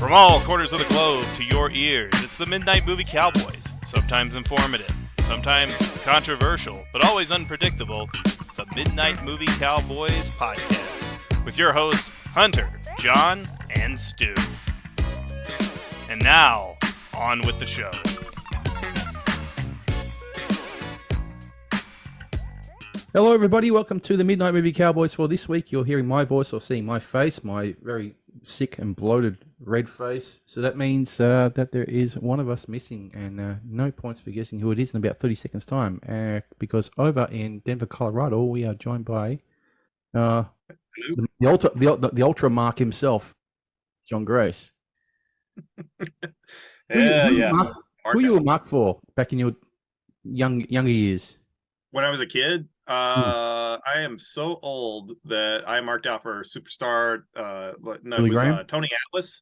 From all corners of the globe to your ears, it's the Midnight Movie Cowboys. Sometimes informative, sometimes controversial, but always unpredictable. It's the Midnight Movie Cowboys podcast with your hosts, Hunter, John, and Stu. And now, on with the show. Hello everybody, welcome to the Midnight Movie Cowboys. For this week, you're hearing my voice or seeing my face, my very sick and bloated red face. So that means that there is one of us missing, and no points for guessing who it is in about 30 seconds time. Because over in Denver, Colorado, we are joined by the ultra mark himself, John Grace. Who you a mark for back in your younger years? When I was a kid, I am so old that I marked out for Superstar. Tony Atlas.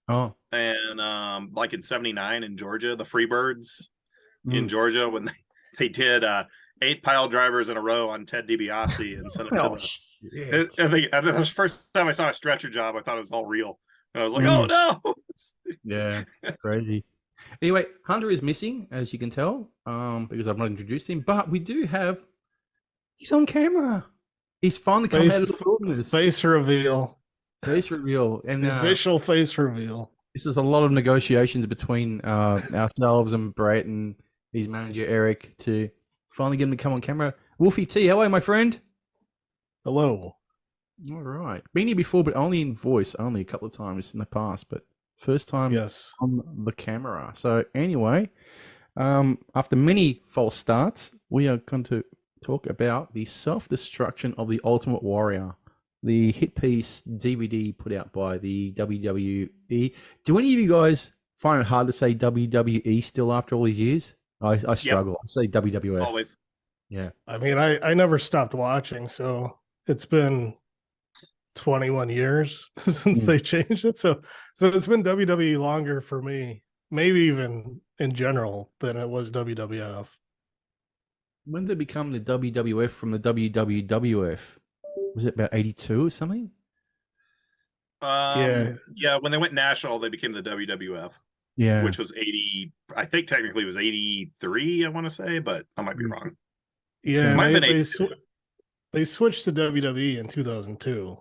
Oh, and like in '79 in Georgia, the Freebirds in Georgia when they did 8 pile drivers in a row on Ted DiBiase and sent it to and that was the first time I saw a stretcher job. I thought it was all real, and I was like, "Oh no!" Yeah, crazy. Anyway, Hunter is missing, as you can tell, because I've not introduced him. But we do have. He's on camera. He's finally come out of the wilderness. Face reveal. Face reveal. And official face reveal. This is a lot of negotiations between ourselves and Brett and his manager, Eric, to finally get him to come on camera. Wolfie T, how are you, my friend? Hello. All right. Been here before, but only in voice, only a couple of times in the past, but first time on the camera. So anyway, after many false starts, we are going to talk about the self-destruction of the Ultimate Warrior, the hit piece DVD put out by the WWE. Do any of you guys find it hard to say WWE still after all these years? I struggle. I say WWF. Always. Yeah. I mean, I never stopped watching, so it's been 21 years since they changed it. So it's been WWE longer for me, maybe even in general, than it was WWF. When did it become the WWF from the WWF? Was it about 82 or something? Yeah. When they went national, they became the WWF. Yeah. Which was 80. I think technically it was 83, I want to say, but I might be wrong. Yeah. They switched to WWE in 2002.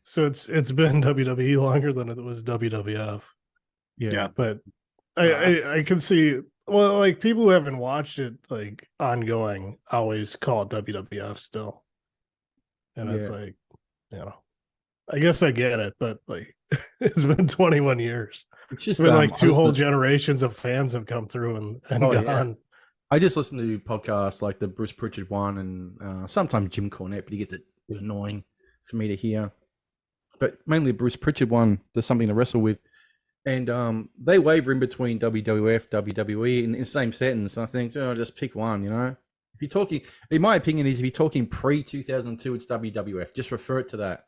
So it's been WWE longer than it was WWF. Yeah. But I can see. Well, like people who haven't watched it like ongoing always call it WWF still. And it's like, I guess I get it, but like it's been 21 years. It's just been like 2 whole generations of fans have come through and gone. Yeah. I just listen to podcasts like the Bruce Pritchard one and sometimes Jim Cornette, but he gets a bit annoying for me to hear. But mainly Bruce Pritchard one, there's something to wrestle with. And they waver in between WWF, WWE in the same sentence. I think, just pick one, If you're talking, in my opinion, if you're talking pre-2002, it's WWF. Just refer it to that.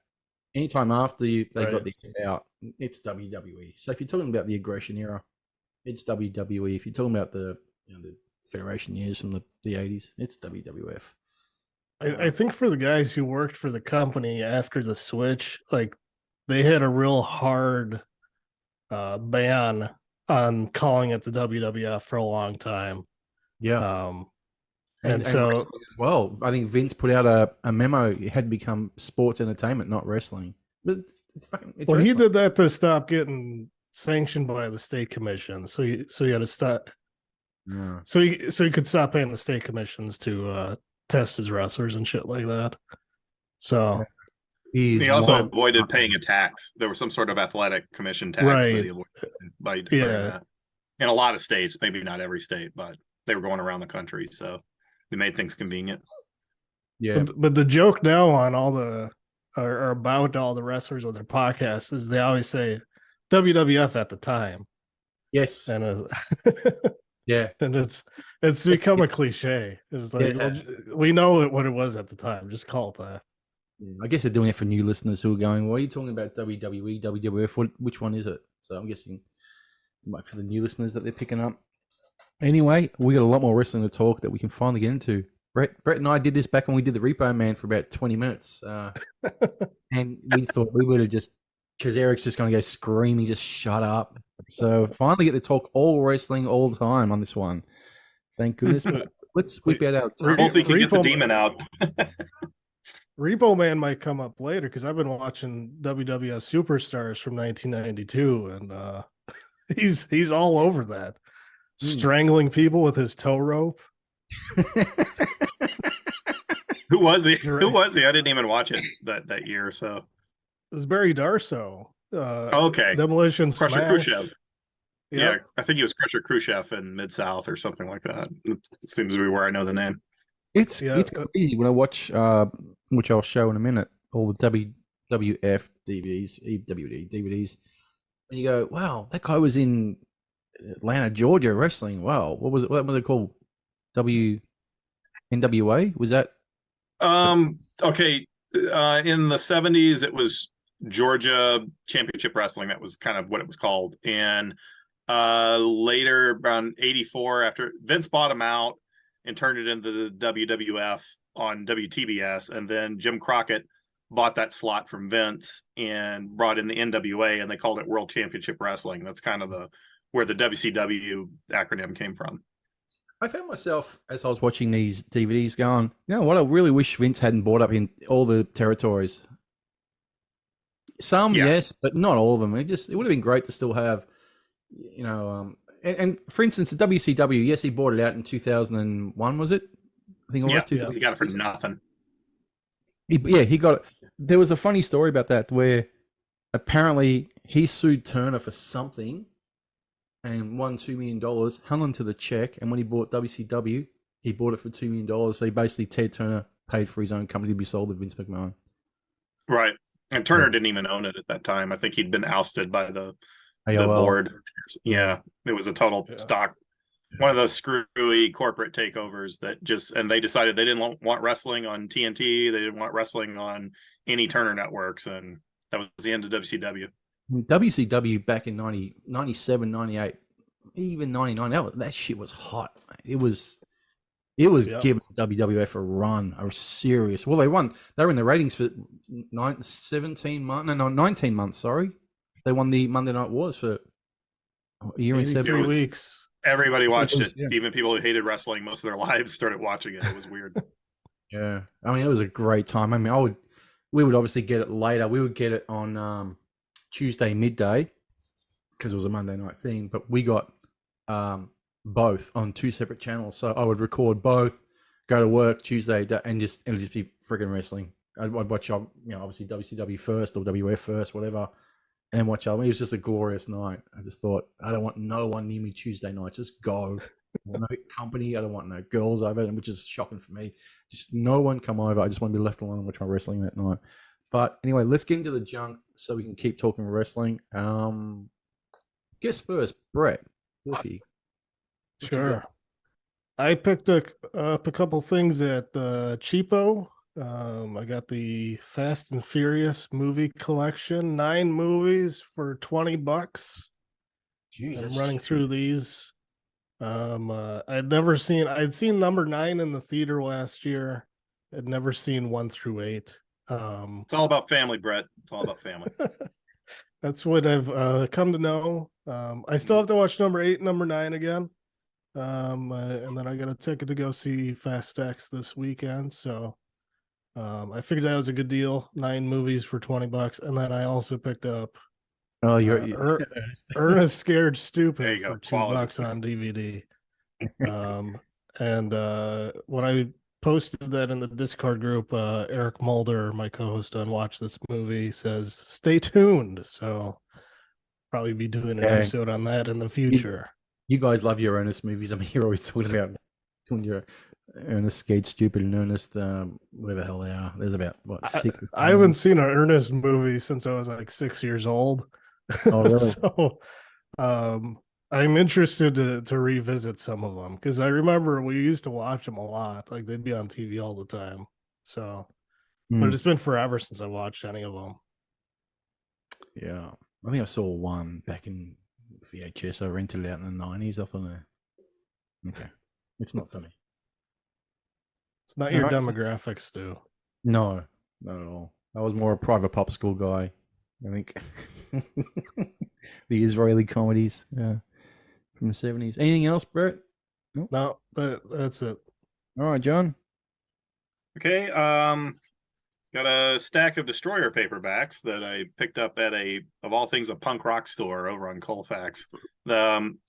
Anytime after they got the F out, it's WWE. So if you're talking about the aggression era, it's WWE. If you're talking about the the Federation years from the 80s, it's WWF. I think for the guys who worked for the company after the switch, like they had a real hard ban on calling it the WWF for a long time. Yeah. And so, well, I think Vince put out a memo. It had to become sports entertainment, not wrestling. But it's wrestling. He did that to stop getting sanctioned by the state commission. So he had to stop. Yeah. So he could stop paying the state commissions to test his wrestlers and shit like that. So. He also avoided paying a tax. There was some sort of athletic commission tax that he avoided by deferring that. In a lot of states, maybe not every state, but they were going around the country, so they made things convenient. Yeah, but the joke now on all the or about all the wrestlers with their podcasts is they always say WWF at the time. Yes, and yeah, and it's become a cliche. It's like we know what it was at the time. Just call it that. I guess they're doing it for new listeners who are going, "What are you talking about? WWE, WWF? Which one is it?" So I'm guessing for the new listeners that they're picking up. Anyway, we got a lot more wrestling to talk that we can finally get into. Brett and I did this back when we did the Repo Man for about 20 minutes, and we thought we would have just because Eric's just going to go screaming, just shut up. So finally get to talk all wrestling all the time on this one. Thank goodness. But let's whip out our... Wolfie can get the demon out. Repo Man might come up later because I've been watching WWF Superstars from 1992, and he's all over that, strangling people with his tow rope. Who was he? Who was he? I didn't even watch it that year. So it was Barry Darso. Okay, Demolition Crusher Smash. Khrushchev. Yep. Yeah, I think he was Crusher Khrushchev in Mid-South or something like that. It seems to be where I know the name. It's crazy when I watch, which I'll show in a minute, all the WWF DVDs, EWD DVDs, and you go, wow, that guy was in Atlanta, Georgia wrestling. Wow, what was it? What was it called? NWA? Was that? Okay. In the 70s, it was Georgia Championship Wrestling. That was kind of what it was called. And later, around 84, after Vince bought him out and turned it into the WWF on WTBS, and then Jim Crockett bought that slot from Vince and brought in the NWA, and they called it World Championship Wrestling. That's kind of where the WCW acronym came from. I found myself, as I was watching these DVDs, going, you know what, I really wish Vince hadn't bought up in all the territories. Some, yes, but not all of them. It would have been great to still have, you know, and for instance, the WCW, yes, he bought it out in 2001, was it? I think it was. Yeah, he got it for nothing. He got it. There was a funny story about that where apparently he sued Turner for something and won $2 million, hung onto the check, and when he bought WCW, he bought it for $2 million. So basically, Ted Turner paid for his own company to be sold to Vince McMahon. Right. And Turner didn't even own it at that time. I think he'd been ousted by the board. Yeah, it was a total stock, one of those screwy corporate takeovers that and they decided they didn't want wrestling on TNT. They didn't want wrestling on any Turner networks. And that was the end of WCW. WCW back in 97, 98, even 99, that shit was hot. It was giving WWF a run, a serious. Well, they won. They were in the ratings for 19 months. Sorry, they won the Monday Night Wars for a year and 7 weeks. Everybody watched it. Yeah. Even people who hated wrestling most of their lives started watching it. It was weird. Yeah, I mean, it was a great time. I mean, we would obviously get it later. We would get it on Tuesday midday because it was a Monday night thing, but we got both on two separate channels. So I would record both, go to work Tuesday, and it'll just be freaking wrestling. I'd watch, obviously WCW first or WF first, whatever, and then watch. It was just a glorious night. I just thought, I don't want no one near me Tuesday night. Just go. No company. I don't want no girls over, which is shocking for me. Just no one come over. I just want to be left alone and watch my wrestling that night. But anyway, let's get into the junk so we can keep talking wrestling. Guess first, Brett, Wolfie. Sure. I picked up a couple things at Cheapo. I got the Fast and Furious movie collection, 9 movies for $20. Jesus, I'm running through these. I'd seen number 9 in the theater last year. I'd never seen 1 through 8. It's all about family, Brett. It's all about family. That's what I've come to know. I still have to watch number 8 and number 9 again. And then I got a ticket to go see Fast X this weekend. So I figured that was a good deal. 9 movies for $20. And then I also picked up Ernest Scared Stupid for $2 on DVD. And when I posted that in the Discord group, Eric Mulder, my co-host on Watch This Movie, says stay tuned. So probably be doing an episode on that in the future. You guys love your Ernest movies. I mean, you're always talking about your Ernest Scared Stupid and Ernest whatever the hell they are. There's about 6. I haven't seen an Ernest movie since I was like 6 years old. Oh, really? So I'm interested to revisit some of them because I remember we used to watch them a lot. Like they'd be on TV all the time. So, but it's been forever since I watched any of them. Yeah, I think I saw one back in VHS. I rented it out in the 90s. I thought, okay, it's not for me. It's not your demographics, Stu. No, not at all. I was more a private popsicle guy. I think the Israeli comedies from the 70s. Anything else, Brett? Nope. No, that's it. All right, John. Okay. Got a stack of Destroyer paperbacks that I picked up at of all things, a punk rock store over on Colfax.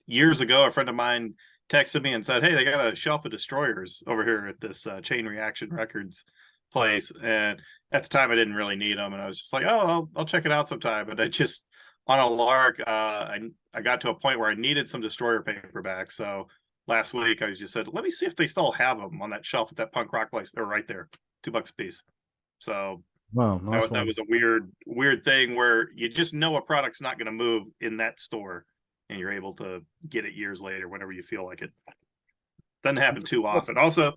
Years ago, a friend of mine texted me and said, "Hey, they got a shelf of Destroyers over here at this Chain Reaction Records place." And at the time, I didn't really need them, and I was just like, "Oh, I'll check it out sometime." But I just, on a lark, I got to a point where I needed some Destroyer paperbacks. So last week, I just said, "Let me see if they still have them on that shelf at that punk rock place." They're right there, $2 a piece. So wow, nice that was a weird thing where you just know a product's not going to move in that store, and you're able to get it years later whenever you feel like it. Doesn't happen too often. Also,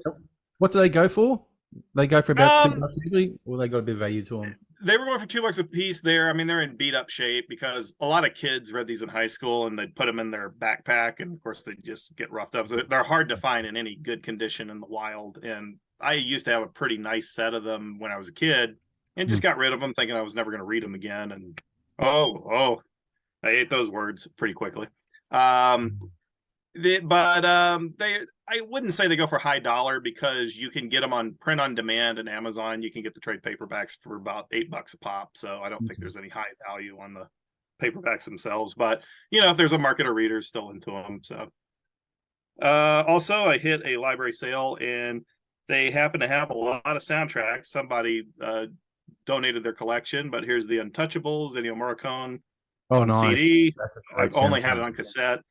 what do they go for? They go for about $2 usually, or they got a bit of value to them? They were going for $2 a piece there. I mean, they're in beat up shape because a lot of kids read these in high school and they'd put them in their backpack, and of course they just get roughed up. So they're hard to find in any good condition in the wild. And I used to have a pretty nice set of them when I was a kid, and just got rid of them thinking I was never going to read them again. And I ate those words pretty quickly. I wouldn't say they go for high dollar because you can get them on print on demand and Amazon. You can get the trade paperbacks for about $8 a pop. So I don't think there's any high value on the paperbacks themselves, but if there's a market of readers still into them. So also I hit a library sale and they happen to have a lot of soundtracks. Somebody donated their collection, but here's the Untouchables, Ennio Morricone on CD. I've only had it on cassette.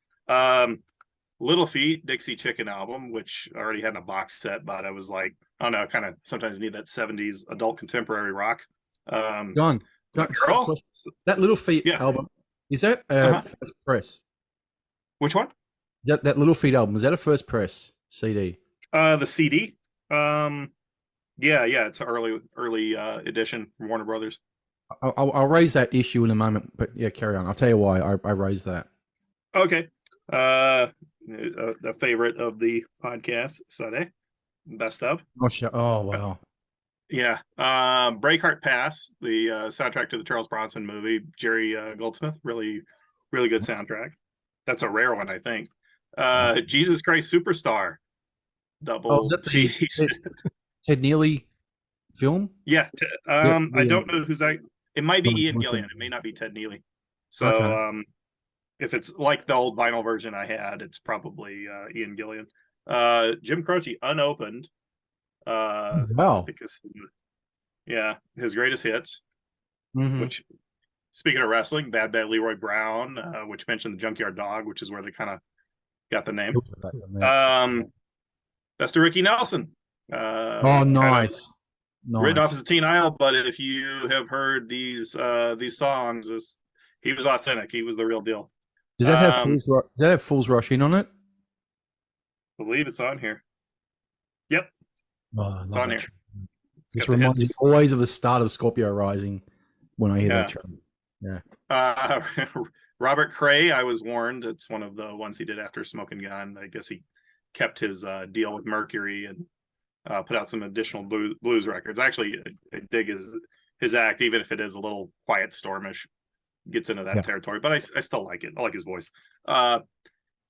Little Feat, Dixie Chicken album, which I already had in a box set, but I was like, I don't know, kind of sometimes need that 70s adult contemporary rock. John, that Little Feat album, is that first press? Which one? That Little Feat album, is that a first press CD? The CD? Yeah, it's an early edition from Warner Brothers. I'll raise that issue in a moment, but yeah, carry on. I'll tell you why I raised that. Okay. A favorite of the podcast, Sunday. Best of. Oh wow. Yeah. Breakheart Pass, the soundtrack to the Charles Bronson movie, Jerry Goldsmith, really, really good soundtrack. That's a rare one, I think. Jesus Christ Superstar, double Ted Neely film? Yeah. I don't know who's that. It might be Ian Gillian. It may not be Ted Neely. So okay. If it's like the old vinyl version I had, it's probably Ian Gillian. Jim Croce, Unopened. Wow. I think his greatest hits. Mm-hmm. Which, speaking of wrestling, Bad Leroy Brown, which mentioned the Junkyard Dog, which is where they kind of got the name. Best of Ricky Nelson. Nice. Written off as a teen idol, but if you have heard these songs, he was authentic. He was the real deal. Does that have Fools Rush In on it? I believe it's on here. Yep. It's on here. This reminds me always of the start of Scorpio Rising when I hear that track. Yeah. Robert Cray, I was warned. It's one of the ones he did after Smoking Gun. I guess he kept his deal with Mercury and put out some additional blues records. Actually, I dig his act, even if it is a little quiet stormish. Gets into that territory, but I still like it. I like his voice.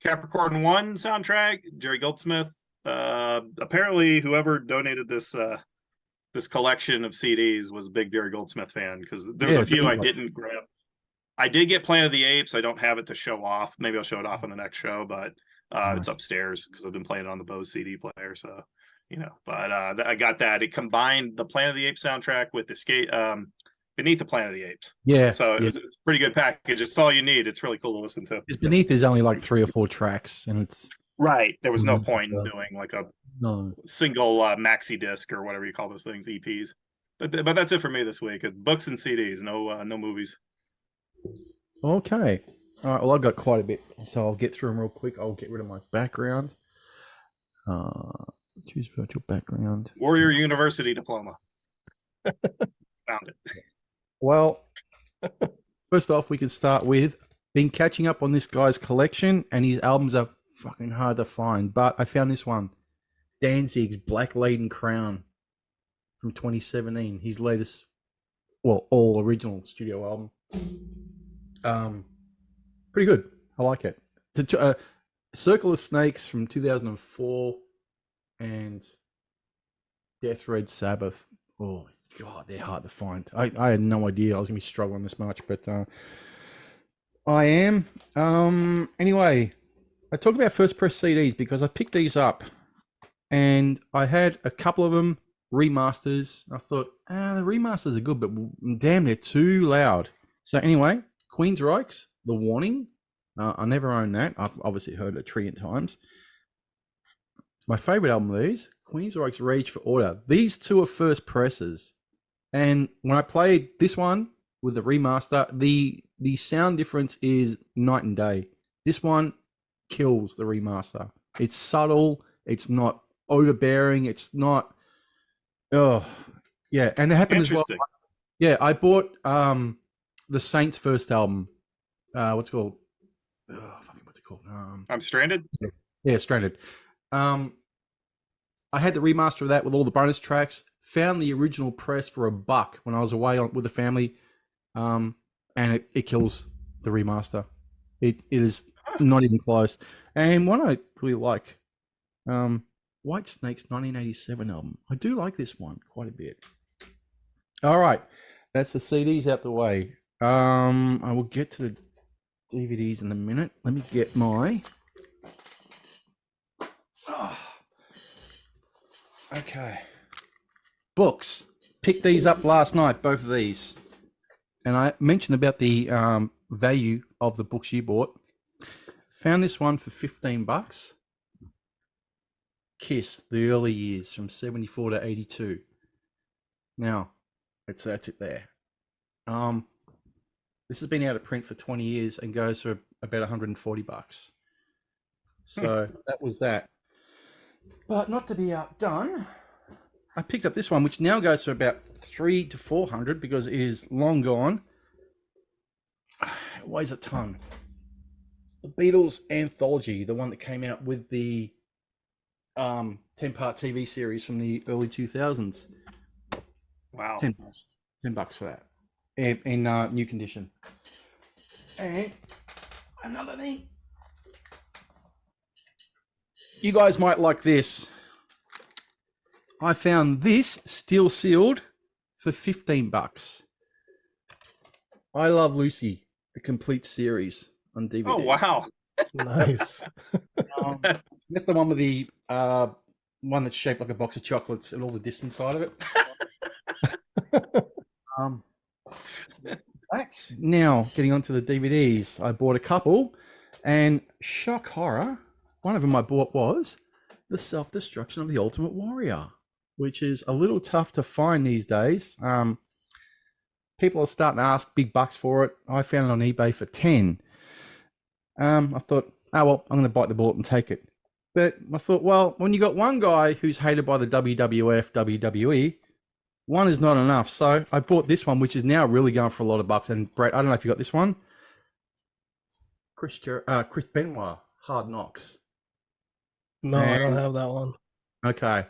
Capricorn 1 soundtrack, Jerry Goldsmith. Apparently, whoever donated this collection of CDs was a big Jerry Goldsmith fan because there's a few I didn't grab. I did get Planet of the Apes. I don't have it to show off. Maybe I'll show it off on the next show, but it's upstairs because I've been playing it on the Bose CD player. So, but I got that. It combined the Planet of the Apes soundtrack with the Beneath the Planet of the Apes. Yeah. So it's a pretty good package. It's all you need. It's really cool to listen to. Beneath is only like 3 or 4 tracks, and it's right. There was no point in doing like a single maxi disc or whatever you call those things, EPs. But that's it for me this week. Books and CDs, no movies. Okay. All right. Well, I've got quite a bit, so I'll get through them real quick. I'll get rid of my background. Choose virtual background. Warrior University diploma. Found it. Well, first off, we can start with been catching up on this guy's collection, and his albums are fucking hard to find. But I found this one, Danzig's Black Laden Crown from 2017. His latest, all original studio album. Pretty good. I like it. Circle of Snakes from 2004 and Death Red Sabbath. Oh God, they're hard to find. I had no idea I was gonna be struggling this much, but I am. Anyway, I talk about first press CDs because I picked these up and I had a couple of them remasters. I thought, the remasters are good, but damn, they're too loud. So anyway, Queensryche's The Warning. I never owned that. I've obviously heard it a trillion times. My favorite album of these, Queensryche's Rage for Order. These two are first presses. And when I played this one with the remaster, the sound difference is night and day. This one kills the remaster. It's subtle. It's not overbearing. It's not... Oh, yeah. And it happened as well. Yeah, I bought the Saints' first album. What's it called? What's it called? I'm Stranded? Yeah, Stranded. I had the remaster of that with all the bonus tracks. Found the original press for $1 when I was away with the family. And it kills the remaster. It is not even close. And one I really like, White Snake's 1987 album. I do like this one quite a bit. All right. That's the CDs out the way. I will get to the DVDs in a minute. Let me get my... Okay. Books. Picked these up last night, both of these. And I mentioned about the value of the books you bought. Found this one for $15. Kiss, The Early Years from 74 to 82. Now, that's it there. This has been out of print for 20 years and goes for about $140. So that was that. But not to be outdone, I picked up this one, which now goes for about $300 to $400 because it is long gone. It weighs a ton. The Beatles Anthology, the one that came out with the 10-part TV series from the early 2000s. Wow. $10 for that. In new condition. And another thing. You guys might like this. I found this steel sealed for $15. I Love Lucy, the complete series on DVD. Oh, wow. Nice. That's the one with the one that's shaped like a box of chocolates and all the disc inside of it. Right. Now, getting onto the DVDs, I bought a couple, and shock horror, one of them I bought was The Self-Destruction of the Ultimate Warrior, which is a little tough to find these days. People are starting to ask big bucks for it. I found it on eBay for 10. I thought, well, I'm going to bite the bullet and take it. But I thought, well, when you got one guy who's hated by the WWF, WWE, one is not enough. So I bought this one, which is now really going for a lot of bucks. And Brett, I don't know if you got this one. Chris Benoit, Hard Knocks. No, I don't have that one. Okay.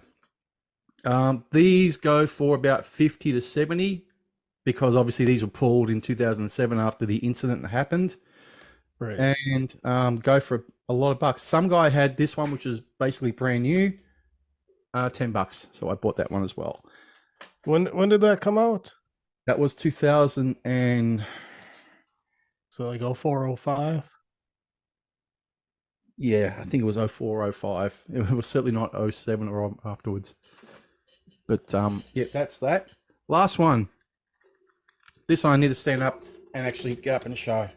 These go for about 50 to 70 because obviously these were pulled in 2007 after the incident that happened. Right. And go for a lot of bucks. Some guy had this one, which is basically brand new, $10. So I bought that one as well. When did that come out? That was 2000 and... So like 04, 05? Yeah, I think it was 04, 05. It was certainly not 07 or afterwards. But yeah, that's that. Last one. This one I need to stand up and actually get up and show.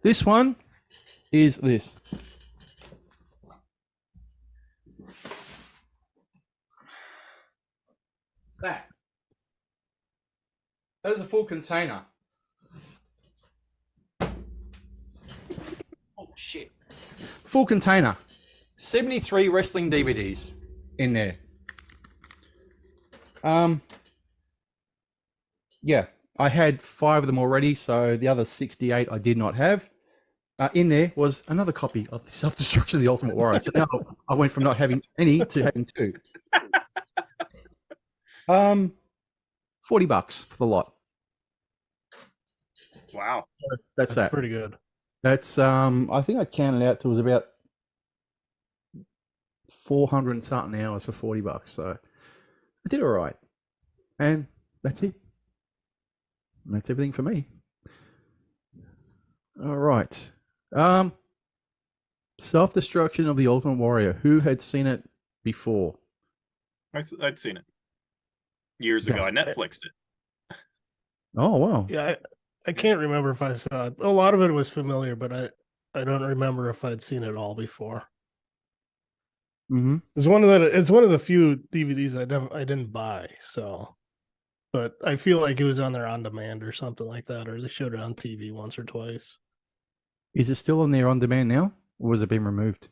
This one is this. That is a full container. Oh shit. Full container. 73 wrestling DVDs in there. Yeah, I had 5 of them already, so the other 68 I did not have. In there was another copy of The Self-Destruction of the Ultimate Warrior. So now I went from not having any to having 2. $40 for the lot. Wow. That's that. pretty good. That's I think I counted out to it was about 400 and something hours for $40. So I did all right. And that's it. That's everything for me. All right. Self-Destruction of the Ultimate Warrior. Who had seen it before? I'd seen it years ago. I Netflixed it. Oh, wow. Yeah, I can't remember if I saw it. A lot of it was familiar, but I don't remember if I'd seen it all before. Mm-hmm. It's one of the few DVDs I didn't buy, so but I feel like it was on there on demand or something like that, or they showed it on TV once or twice. Is it still on there on demand now, or was it been removed?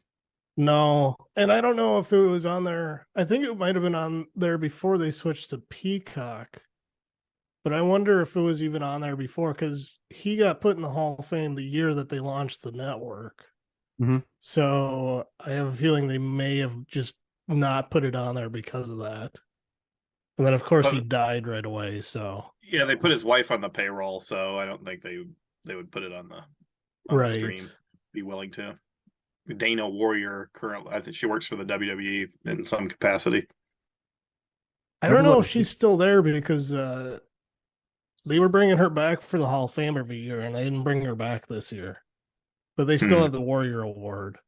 No, and I don't know if it was on there. I think it might have been on there before they switched to Peacock. But I wonder if it was even on there before, because he got put in the Hall of Fame the year that they launched the network. Mm-hmm. So I have a feeling they may have just not put it on there because of that. And then, of course, he died right away. So yeah, they put his wife on the payroll, so I don't think they would put it on the stream. Be willing to. Dana Warrior currently, I think she works for the WWE in some capacity. I don't know if she's still there because they were bringing her back for the Hall of Fame every year, and they didn't bring her back this year. But they still have the Warrior Award.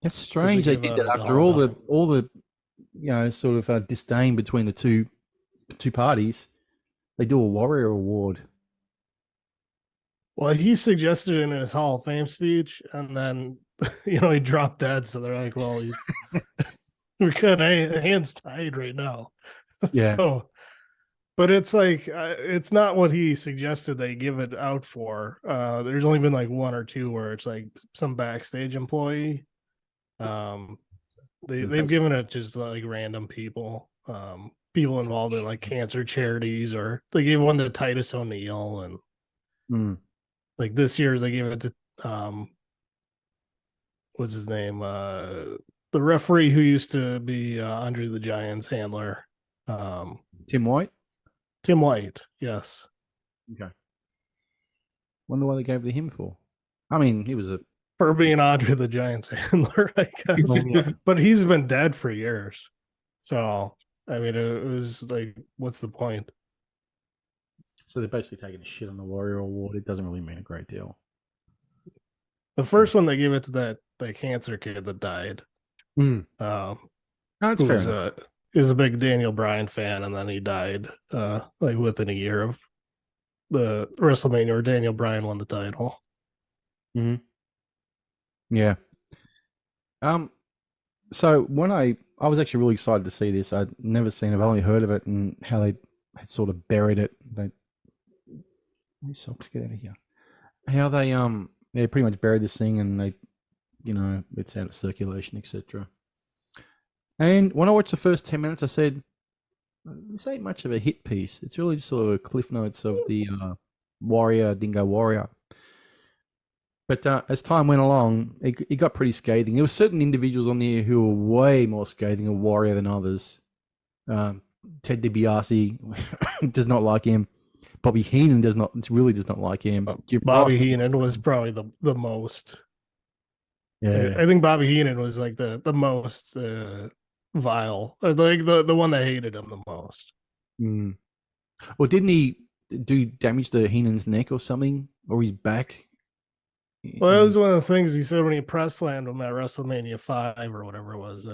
That's strange. They did that after all the sort of disdain between the two parties. They do a Warrior Award. Well, he suggested it in his Hall of Fame speech, and then he dropped dead. So they're like, "Well, we're kind of hands tied right now." Yeah. So, but it's like it's not what he suggested they give it out for. There's only been like one or two where it's like some backstage employee. They've given it just like random people, people involved in like cancer charities, or they gave one to Titus O'Neil, and like this year they gave it to what's his name, the referee who used to be Andre the Giant's handler, Tim White. Tim White, yes. Okay. Wonder why they gave it to him for. I mean, he was for being Andre the Giant's handler, I guess. But he's been dead for years. So, I mean, it was like, what's the point? So they're basically taking a shit on the Warrior Award. It doesn't really mean a great deal. The first one they gave it to that cancer kid that died. No, that's fair enough. He was a big Daniel Bryan fan, and then he died like within a year of the WrestleMania where Daniel Bryan won the title. Mm-hmm. Yeah. So when I was actually really excited to see this. I'd never seen it. I've only heard of it and how they had sort of buried it. These socks, get out of here. How they pretty much buried this thing, and they, it's out of circulation, etc. And when I watched the first 10 minutes, I said, this ain't much of a hit piece. It's really just sort of cliff notes of the Dingo Warrior. But as time went along, it got pretty scathing. There were certain individuals on there who were way more scathing of Warrior than others. Ted DiBiase does not like him. Bobby Heenan does not like him. Bobby Heenan was probably the most. Yeah, I think Bobby Heenan was like the most vile, or like the one that hated him the most. Well, didn't he do damage to Heenan's neck or something, or his back? Well, that was one of the things he said when he press slammed him at WrestleMania 5 or whatever it was.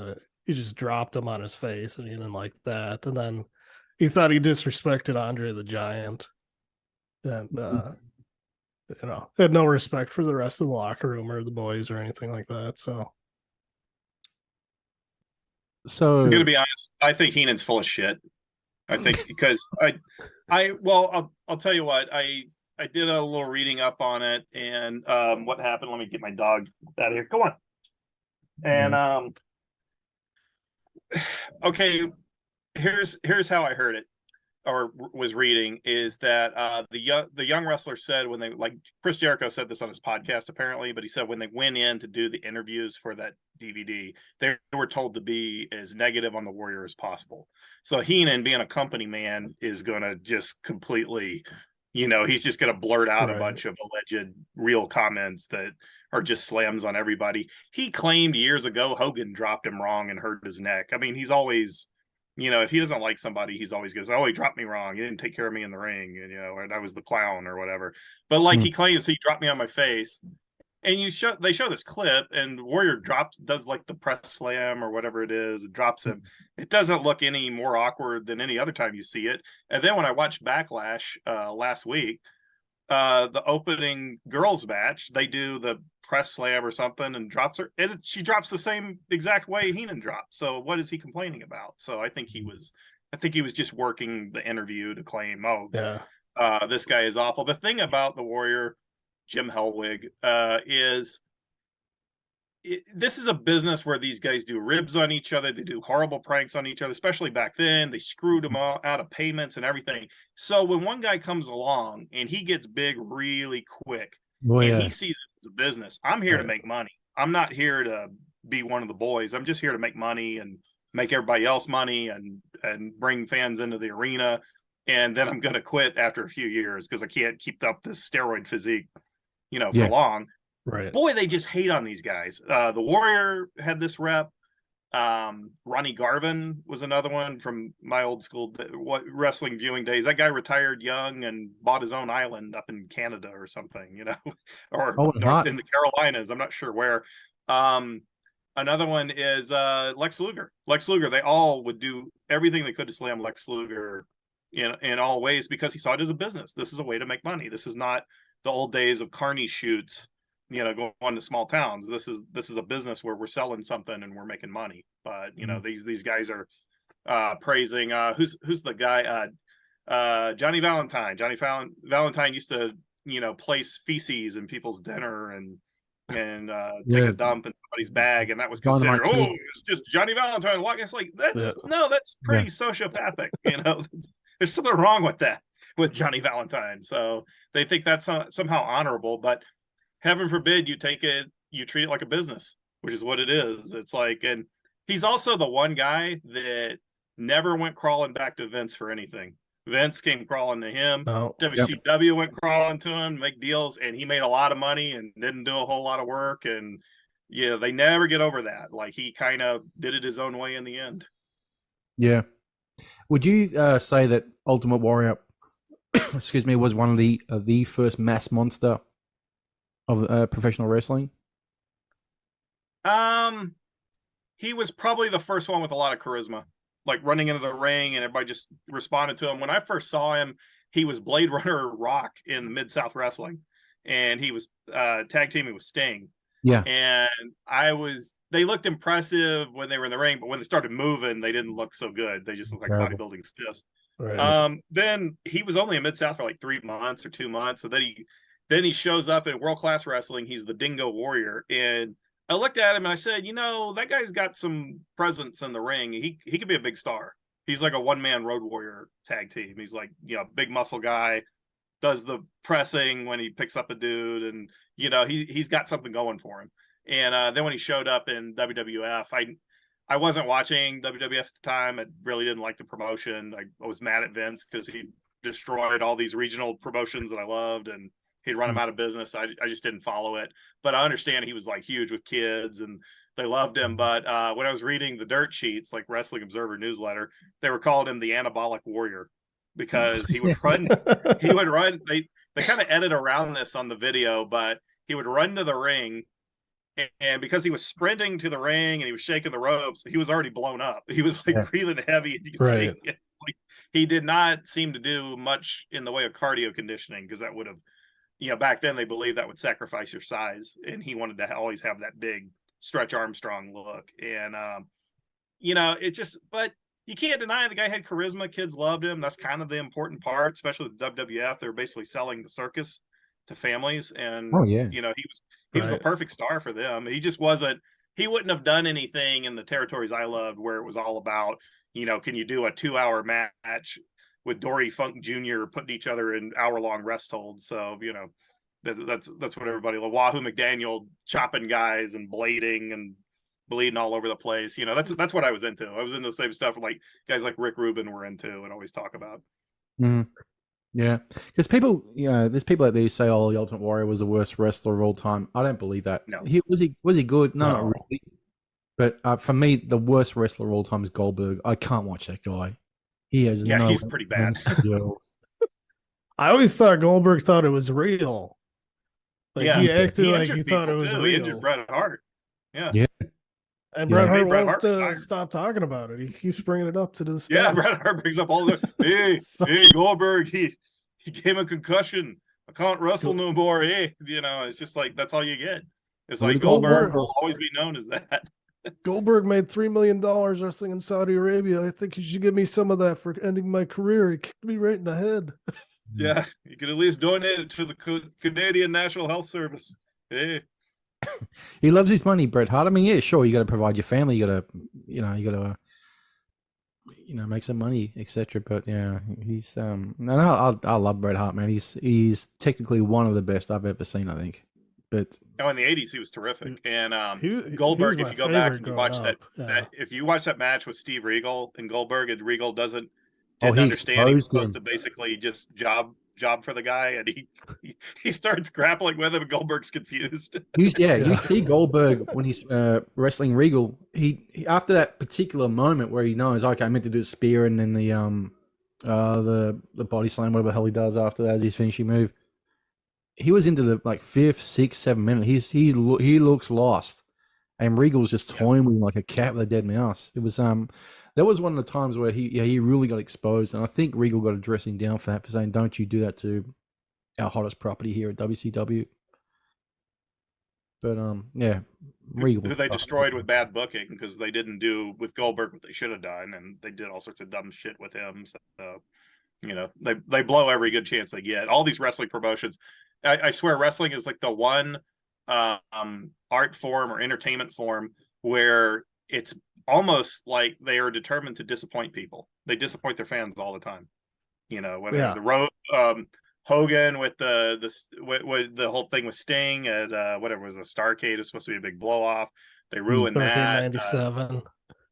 He just dropped him on his face, and he didn't like that. And then he thought he disrespected Andre the Giant, and had no respect for the rest of the locker room or the boys or anything like that. So I'm gonna be honest. I think Heenan's full of shit. I think because I'll tell you what, I did a little reading up on it, and what happened. Let me get my dog out of here. Go on. And okay, here's how I heard it or was reading is that the young wrestler said when they, like Chris Jericho said this on his podcast apparently, but he said when they went in to do the interviews for that DVD, they were told to be as negative on the Warrior as possible. So Heenan, being a company man, is going to just completely he's just going to blurt out a Right. bunch of alleged real comments that are just slams on everybody. He claimed years ago Hogan dropped him wrong and hurt his neck. I mean, he's always, if he doesn't like somebody, he's always goes, oh, he dropped me wrong. He didn't take care of me in the ring, and and I was the clown or whatever. But like he claims he dropped me on my face. And they show this clip, and Warrior does like the press slam or whatever it is, it drops him. It doesn't look any more awkward than any other time you see it. And then when I watched Backlash last week, the opening girls match, they do the press slam or something and drops her. And she drops the same exact way Heenan dropped. So what is he complaining about? So I think he was just working the interview to claim, this guy is awful. The thing about the Warrior, Jim Helwig, this is a business where these guys do ribs on each other. They do horrible pranks on each other, especially back then. They screwed them out of payments and everything. So when one guy comes along and he gets big really quick, he sees it as a business. I'm here to make money. I'm not here to be one of the boys. I'm just here to make money and make everybody else money and bring fans into the arena. And then I'm going to quit after a few years because I can't keep up this steroid physique, for long. Right. Boy, they just hate on these guys. The Warrior had this rep. Ronnie Garvin was another one from my old school wrestling viewing days. That guy retired young and bought his own island up in Canada or something, or in the Carolinas. I'm not sure where. Another one is Lex Luger. Lex Luger, they all would do everything they could to slam Lex Luger in all ways because he saw it as a business. This is a way to make money. This is not the old days of carny shoots, going to small towns. This is a business where we're selling something and we're making money. But these guys are praising who's the guy, Johnny Valentine. Valentine used to place feces in people's dinner and take a dump in somebody's bag, and that was considered it's just Johnny Valentine. It's like that's pretty sociopathic. There's something wrong with that with Johnny Valentine. So they think that's somehow honorable, but heaven forbid you treat it like a business, which is what it is. It's like, and he's also the one guy that never went crawling back to Vince for anything. Vince came crawling to him. WCW went crawling to him, make deals, and he made a lot of money and didn't do a whole lot of work. And they never get over that. Like he kind of did it his own way in the end. Yeah. Would you say that Ultimate Warrior, excuse me, was one of the first mass monster of professional wrestling? He was probably the first one with a lot of charisma, like running into the ring and everybody just responded to him. When I first saw him, he was Blade Runner Rock in Mid-South Wrestling, and he was tag teaming with Sting. Yeah. And they looked impressive when they were in the ring, but when they started moving, they didn't look so good. They just looked like bodybuilding stiffs. Right. Then he was only in Mid-South for like 3 months or 2 months. So then he shows up in World Class Wrestling. He's the Dingo Warrior. And I looked at him and I said, that guy's got some presence in the ring. He could be a big star. He's like a one-man Road Warrior tag team. He's like, big muscle guy, does the pressing when he picks up a dude, and he's got something going for him. And then when he showed up in WWF, I wasn't watching WWF at the time. I really didn't like the promotion. I was mad at Vince because he destroyed all these regional promotions that I loved, and he'd run them out of business. I just didn't follow it. But I understand he was like huge with kids and they loved him. But when I was reading the dirt sheets, like Wrestling Observer newsletter, they were calling him the Anabolic Warrior because he would run. They kind of edit around this on the video, but he would run to the ring. And because he was sprinting to the ring and he was shaking the ropes, he was already blown up. He was like breathing heavy. And you could see it. Like, he did not seem to do much in the way of cardio conditioning because that would have, back then they believed that would sacrifice your size. And he wanted to always have that big Stretch Armstrong look. And, it's just, but you can't deny the guy had charisma. Kids loved him. That's kind of the important part, especially with WWF. They're basically selling the circus to families. And, he was the perfect star for them. He just wasn't, he wouldn't have done anything in the territories I loved where it was all about, can you do a 2-hour match with Dory Funk Jr. putting each other in hour-long rest holds. So, that's what everybody loved. Wahoo McDaniel chopping guys and blading and bleeding all over the place. That's what I was into. I was into the same stuff like guys like Rick Rubin were into and always talk about. Mm-hmm. Yeah, because people, there's people out there who say, "Oh, the Ultimate Warrior was the worst wrestler of all time." I don't believe that. No. Was he good? No, not No. really. But for me, the worst wrestler of all time is Goldberg. I can't watch that guy. He has Yeah, no he's pretty bad. girls. I always thought Goldberg thought it was real. Like Yeah, he acted he like injured he thought it people was too. real. He injured Bret Hart. Yeah. Yeah. And Yeah. Bret He made Hart Bret won't Hart retire. stop talking about it. He keeps bringing it up to the Yeah, staff. Bret Hart brings up all the hey Goldberg, he gave a concussion. I can't wrestle no more. Hey, it's just like that's all you get. It's like Goldberg will always be known as that. Goldberg made $3 million wrestling in Saudi Arabia. I think you should give me some of that for ending my career. He kicked me right in the head. Yeah, you could at least donate it to the Canadian National Health Service. Hey, He loves his money, Bret Hart. I mean, yeah, sure, you got to provide your family. You got to, make some money, etc. But yeah, he's and I love Bret Hart, man. He's technically one of the best I've ever seen, I think. But in the '80s, he was terrific. And Goldberg, Goldberg, if you go back and you watch that, if you watch that match with Steve Regal and Goldberg, and Regal didn't understand he was supposed to basically just job for the guy, and he starts grappling with him, and Goldberg's confused. You see Goldberg when he's wrestling Regal. He after that particular moment where he knows, okay, I meant to do a spear and then the body slam, whatever the hell he does after that as his finishing move. He was into the 5th, 6th, 7th minute. He looks lost, and Regal's just toying with him like a cat with a dead mouse. It was that was one of the times where he really got exposed, and I think Regal got a dressing down for that, for saying, "Don't you do that to our hottest property here at WCW." But Regal, who they destroyed with bad booking because they didn't do with Goldberg what they should have done, and they did all sorts of dumb shit with him. So, they blow every good chance they get. All these wrestling promotions, I swear, wrestling is like the one art form or entertainment form where it's almost like they are determined to disappoint people. They disappoint their fans all the time. Whether the road Hogan with the whole thing with Sting at whatever was a Starrcade, is supposed to be a big blow off. They ruined that. 97.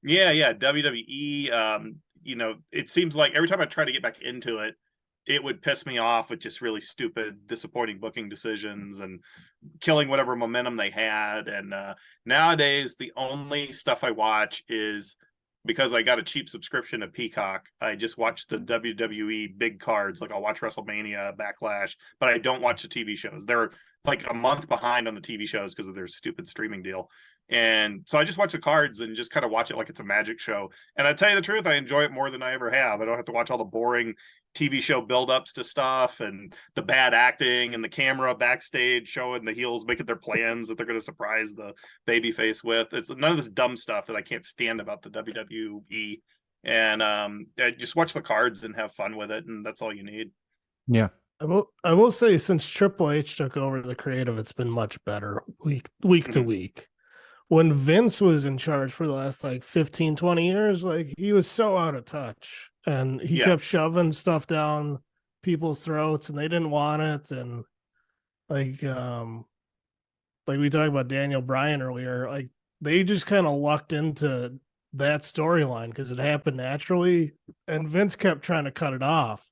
Yeah, WWE. It seems like every time I try to get back into it, it would piss me off with just really stupid, disappointing booking decisions and killing whatever momentum they had. And nowadays, the only stuff I watch is because I got a cheap subscription to Peacock. I just watch the WWE big cards. Like I'll watch WrestleMania, Backlash, but I don't watch the TV shows. They're like a month behind on the TV shows because of their stupid streaming deal. And so I just watch the cards and just kind of watch it like it's a magic show. And I tell you the truth, I enjoy it more than I ever have. I don't have to watch all the boring TV show buildups to stuff and the bad acting and the camera backstage showing the heels making their plans that they're going to surprise the babyface with. It's none of this dumb stuff that I can't stand about the WWE. And just watch the cards and have fun with it, and that's all you need. Yeah. I will say, since Triple H took over the creative, it's been much better week to week. When Vince was in charge for the last 15, 20 years, he was so out of touch, and he kept shoving stuff down people's throats, and they didn't want it. And like we talked about Daniel Bryan earlier, they just kind of lucked into that storyline because it happened naturally, and Vince kept trying to cut it off,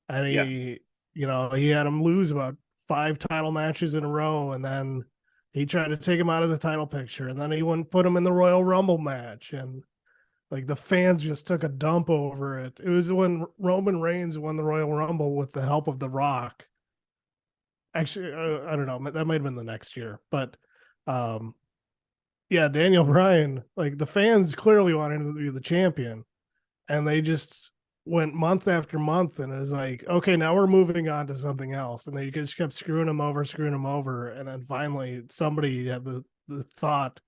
and he had him lose about 5 title matches in a row, and then he tried to take him out of the title picture, and then he wouldn't put him in the Royal Rumble match. And the fans just took a dump over it. It was when Roman Reigns won the Royal Rumble with the help of The Rock. Actually, I don't know. That might have been the next year. But Daniel Bryan, the fans clearly wanted him to be the champion. And they just went month after month, and it was okay, now we're moving on to something else. And they just kept screwing him over. And then finally somebody had the thought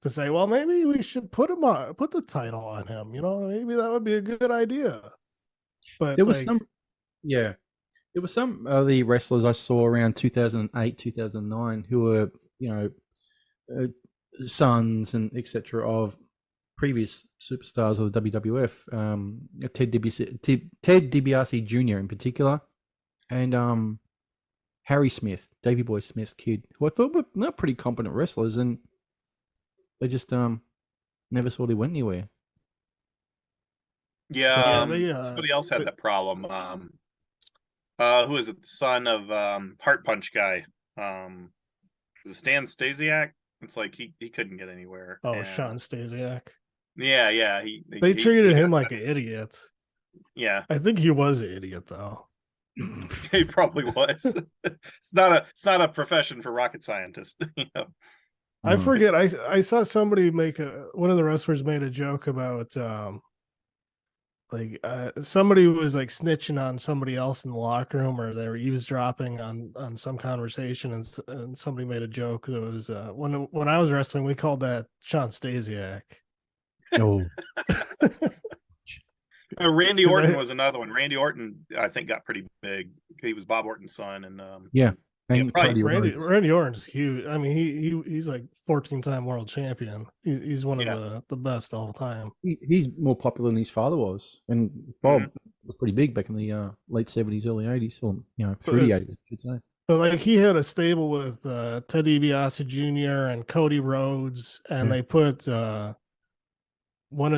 to say, well, maybe we should put the title on him. Maybe that would be a good idea. But there was some of the wrestlers I saw around 2008, 2009 who were, sons and etc. of previous superstars of the WWF, Ted DiBiase Jr. in particular, and Harry Smith, Davey Boy Smith's kid, who I thought were not pretty competent wrestlers, and they just never saw they went anywhere. Yeah, somebody else had that problem. Who is it? The son of Heart Punch guy. Is it Stan Stasiak? It's like he couldn't get anywhere. Oh, Sean Stasiak. Yeah. They treated him like an idiot. Yeah. I think he was an idiot though. He probably was. It's not a profession for rocket scientists, you know. I forget. I saw somebody one of the wrestlers made a joke about somebody was like snitching on somebody else in the locker room, or they were eavesdropping on some conversation, and somebody made a joke that was when I was wrestling, we called that Sean Stasiak. Oh. Randy Orton was another one. Randy Orton, I think, got pretty big. He was Bob Orton's son, and Randy Orton's huge. I mean, he's like 14-time world champion. He's one of the best all time. He's more popular than his father was, and Bob was pretty big back in the late 70s, early 80s, or through the 80s, I should say. But like he had a stable with Ted DiBiase Jr. and Cody Rhodes, and they put one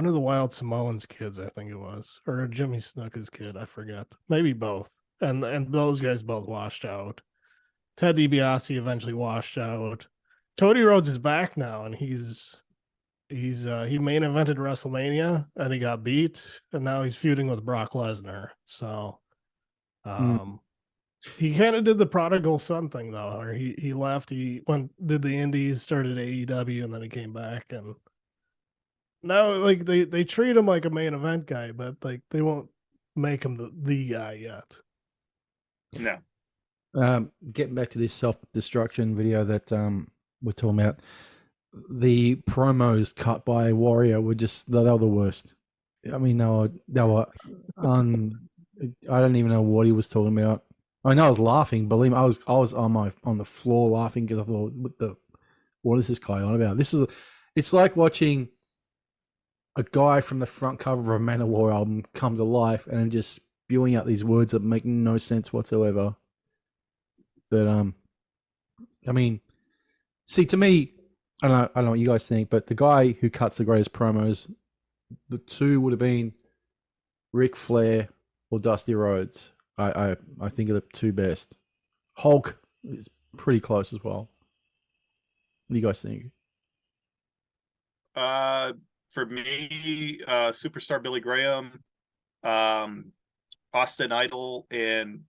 of the Wild Samoans kids, I think it was, or Jimmy Snuka's kid, I forget, maybe both. And those guys both washed out. Ted DiBiase eventually washed out. Cody Rhodes is back now, and he main evented WrestleMania, and he got beat, and now he's feuding with Brock Lesnar. So, he kind of did the Prodigal Son thing though, or he left, he did the Indies, started AEW, and then he came back, and now like they treat him like a main event guy, but like they won't make him the guy yet. No. Getting back to this self-destruction video that we're talking about, the promos cut by Warrior were they were the worst. I mean, they were I don't even know what he was talking about. I know I was laughing. Believe me, I was on the floor laughing because I thought, what is this guy on about? It's like watching a guy from the front cover of a Manowar album come to life and just spewing out these words that make no sense whatsoever. But I mean, see, to me, I don't know what you guys think, but the guy who cuts the greatest promos, the two would have been Ric Flair or Dusty Rhodes. I think are the two best. Hulk is pretty close as well. What do you guys think? For me, Superstar Billy Graham, Austin Idol, and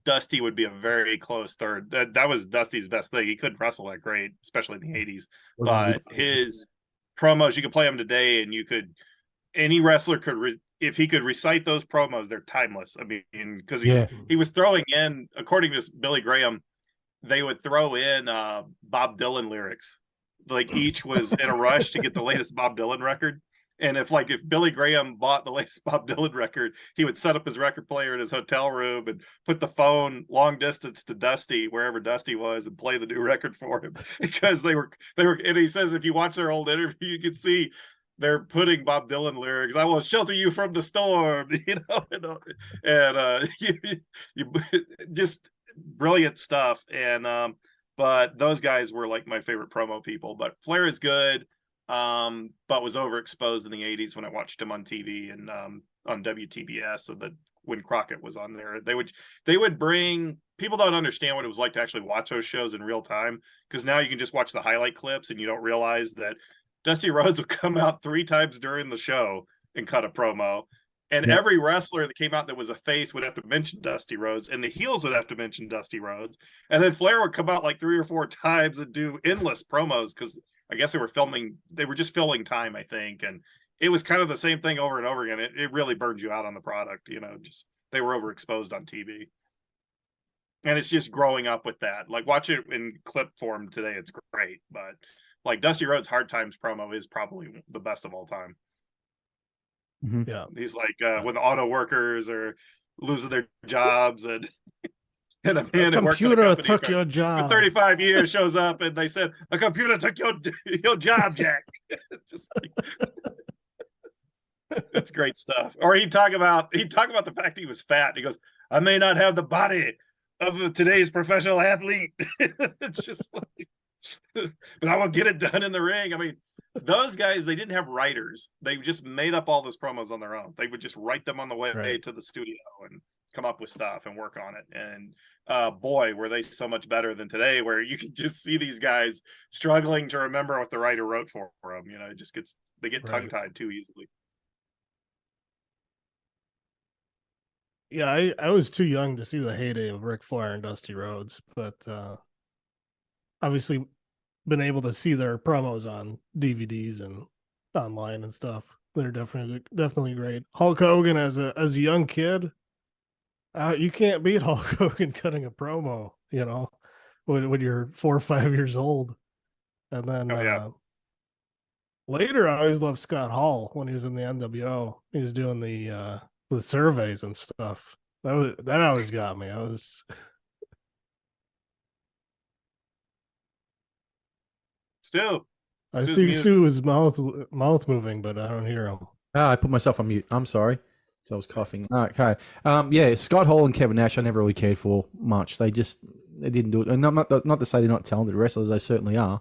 Dusty would be a very close third. That was Dusty's best thing. He couldn't wrestle that great, especially in the 80s. But his promos, you could play them today, and any wrestler could, if he could recite those promos, they're timeless. I mean, because he was throwing in, according to Billy Graham, they would throw in Bob Dylan lyrics. Like each was in a rush to get the latest Bob Dylan record. And if Billy Graham bought the latest Bob Dylan record, he would set up his record player in his hotel room and put the phone long distance to Dusty, wherever Dusty was, and play the new record for him. Because they were, and he says, if you watch their old interview, you can see they're putting Bob Dylan lyrics. I will shelter you from the storm, and just brilliant stuff. And, but those guys were like my favorite promo people. But Flair is good, but was overexposed in the 80s when I watched him on TV and on WTBS. So that when Crockett was on there, they would bring, people don't understand what it was like to actually watch those shows in real time, because now you can just watch the highlight clips and you don't realize that Dusty Rhodes would come out 3 times during the show and cut a promo. And every wrestler that came out that was a face would have to mention Dusty Rhodes, and the heels would have to mention Dusty Rhodes. And then Flair would come out like 3 or 4 times and do endless promos, because I guess they were just filling time, I think. And it was kind of the same thing over and over again. It really burns you out on the product, just they were overexposed on TV. And it's just growing up with that. Like, watch it in clip form today, it's great. But like Dusty Rhodes' Hard Times promo is probably the best of all time. Mm-hmm. Yeah, he's like with auto workers or losing their jobs, and a man a computer took your job for 35 years shows up and they said a computer took your job, Jack. It's just like, it's great stuff. Or he'd talk about the fact he was fat. He goes, I may not have the body of today's professional athlete. It's just like, but I will get it done in the ring. I mean, those guys, they didn't have writers. They just made up all those promos on their own. They would just write them on the way to the studio and come up with stuff and work on it. And boy, were they so much better than today, where you can just see these guys struggling to remember what the writer wrote for them. You know, they get tongue tied too easily. Yeah, I was too young to see the heyday of Ric Flair and Dusty Rhodes, but obviously been able to see their promos on DVDs and online and stuff. They're definitely great. Hulk Hogan as a young kid, you can't beat Hulk Hogan cutting a promo, you know, when you're 4 or 5 years old. And then later, I always loved Scott Hall when he was in the NWO. He was doing the surveys and stuff. That always got me. I see Stu's mouth moving, but I don't hear him. I put myself on mute. I'm sorry. So I was coughing. Okay. Yeah, Scott Hall and Kevin Nash, I never really cared for much. They didn't do it. And not to say they're not talented wrestlers, they certainly are.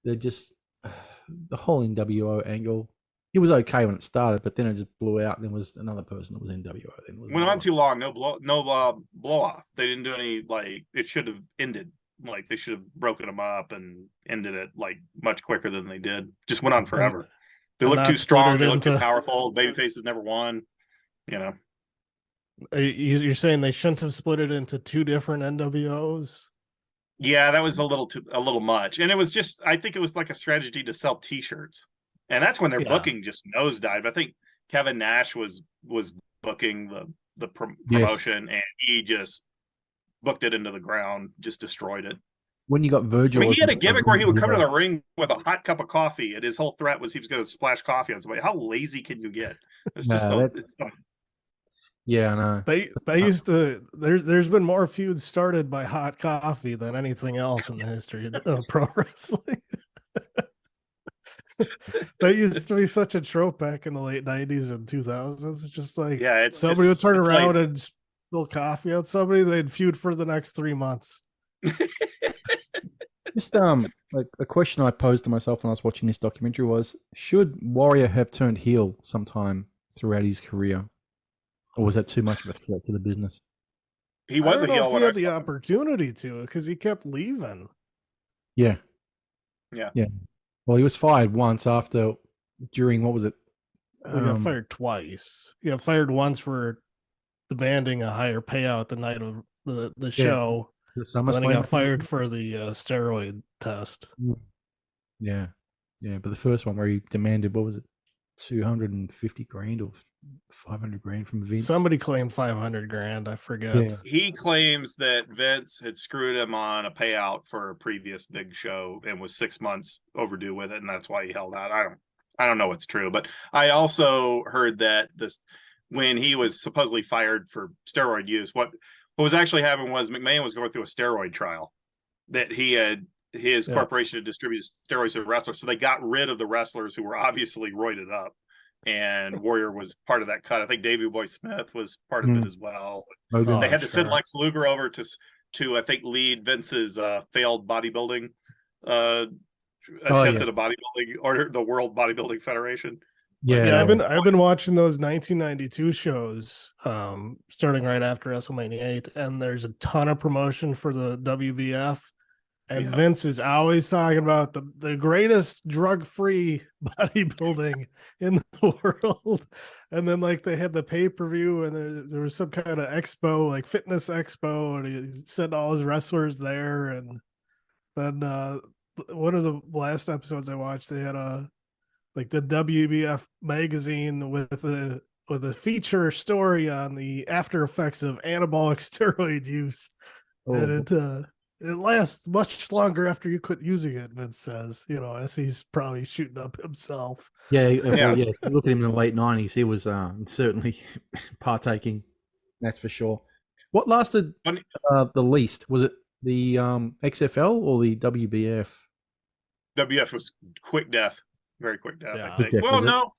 They're just the whole NWO angle. It was okay when it started, but then it just blew out. And there was another person that was NWO. Then went on too long. No blow off. They didn't do any, like, it should have ended. Like, they should have broken them up and ended it like much quicker than they did. Just went on forever. They looked too strong. They looked too powerful. Babyfaces never won. You know. You're saying they shouldn't have split it into two different NWOs? Yeah, that was a little much. And it was just, I think it was like a strategy to sell T-shirts. And that's when their booking just nosedived. I think Kevin Nash was booking the promotion, and he just booked it into the ground, just destroyed it. When you got Virgil, I mean, he had a gimmick where he would come to the ring with a hot cup of coffee, and his whole threat was he was going to splash coffee on somebody. How lazy can you get? It's just yeah, I know. They used to. There's been more feuds started by hot coffee than anything else in the history of pro wrestling. That used to be such a trope back in the late 90s and 2000s. It's just like somebody would turn around and spill coffee on somebody, they'd feud for the next 3 months. Just like a question I posed to myself when I was watching this documentary was: should Warrior have turned heel sometime throughout his career, or was that too much of a threat to the business? He was a heel. He had the opportunity to, because he kept leaving. Yeah. Well, he was fired once during what was it? He got fired twice. He got fired once for demanding a higher payout the night of the show. The SummerSlam. Then he got fired for the steroid test. Yeah. But the first one where he demanded, what was it, $250,000 or $500,000 from Vince? Somebody claimed $500,000. I forget. Yeah. He claims that Vince had screwed him on a payout for a previous big show and was 6 months overdue with it, and that's why he held out. I don't know what's true, but I also heard that when he was supposedly fired for steroid use, what was actually happening was McMahon was going through a steroid trial, that his corporation had distributed steroids to wrestlers. So they got rid of the wrestlers who were obviously roided up, and Warrior was part of that cut. I think Davey Boy Smith was part of it as well. They had to send Lex Luger over to I think lead Vince's failed bodybuilding attempt at a bodybuilding, or the World Bodybuilding Federation. Yeah, I've been watching those 1992 shows, starting right after WrestleMania 8, and there's a ton of promotion for the WBF, and Vince is always talking about the greatest drug-free bodybuilding in the world. And then, like, they had the pay-per-view, and there was some kind of expo, like fitness expo, and he sent all his wrestlers there. And then one of the last episodes I watched, they had the WBF magazine with a feature story on the after effects of anabolic steroid use. And it lasts much longer after you quit using it, Vince says, as he's probably shooting up himself. Yeah. Look at him in the late 90s. He was certainly partaking, that's for sure. What lasted the least? Was it the XFL or the WBF? WBF was quick death. Very quick death, Yeah. I think. Well, no.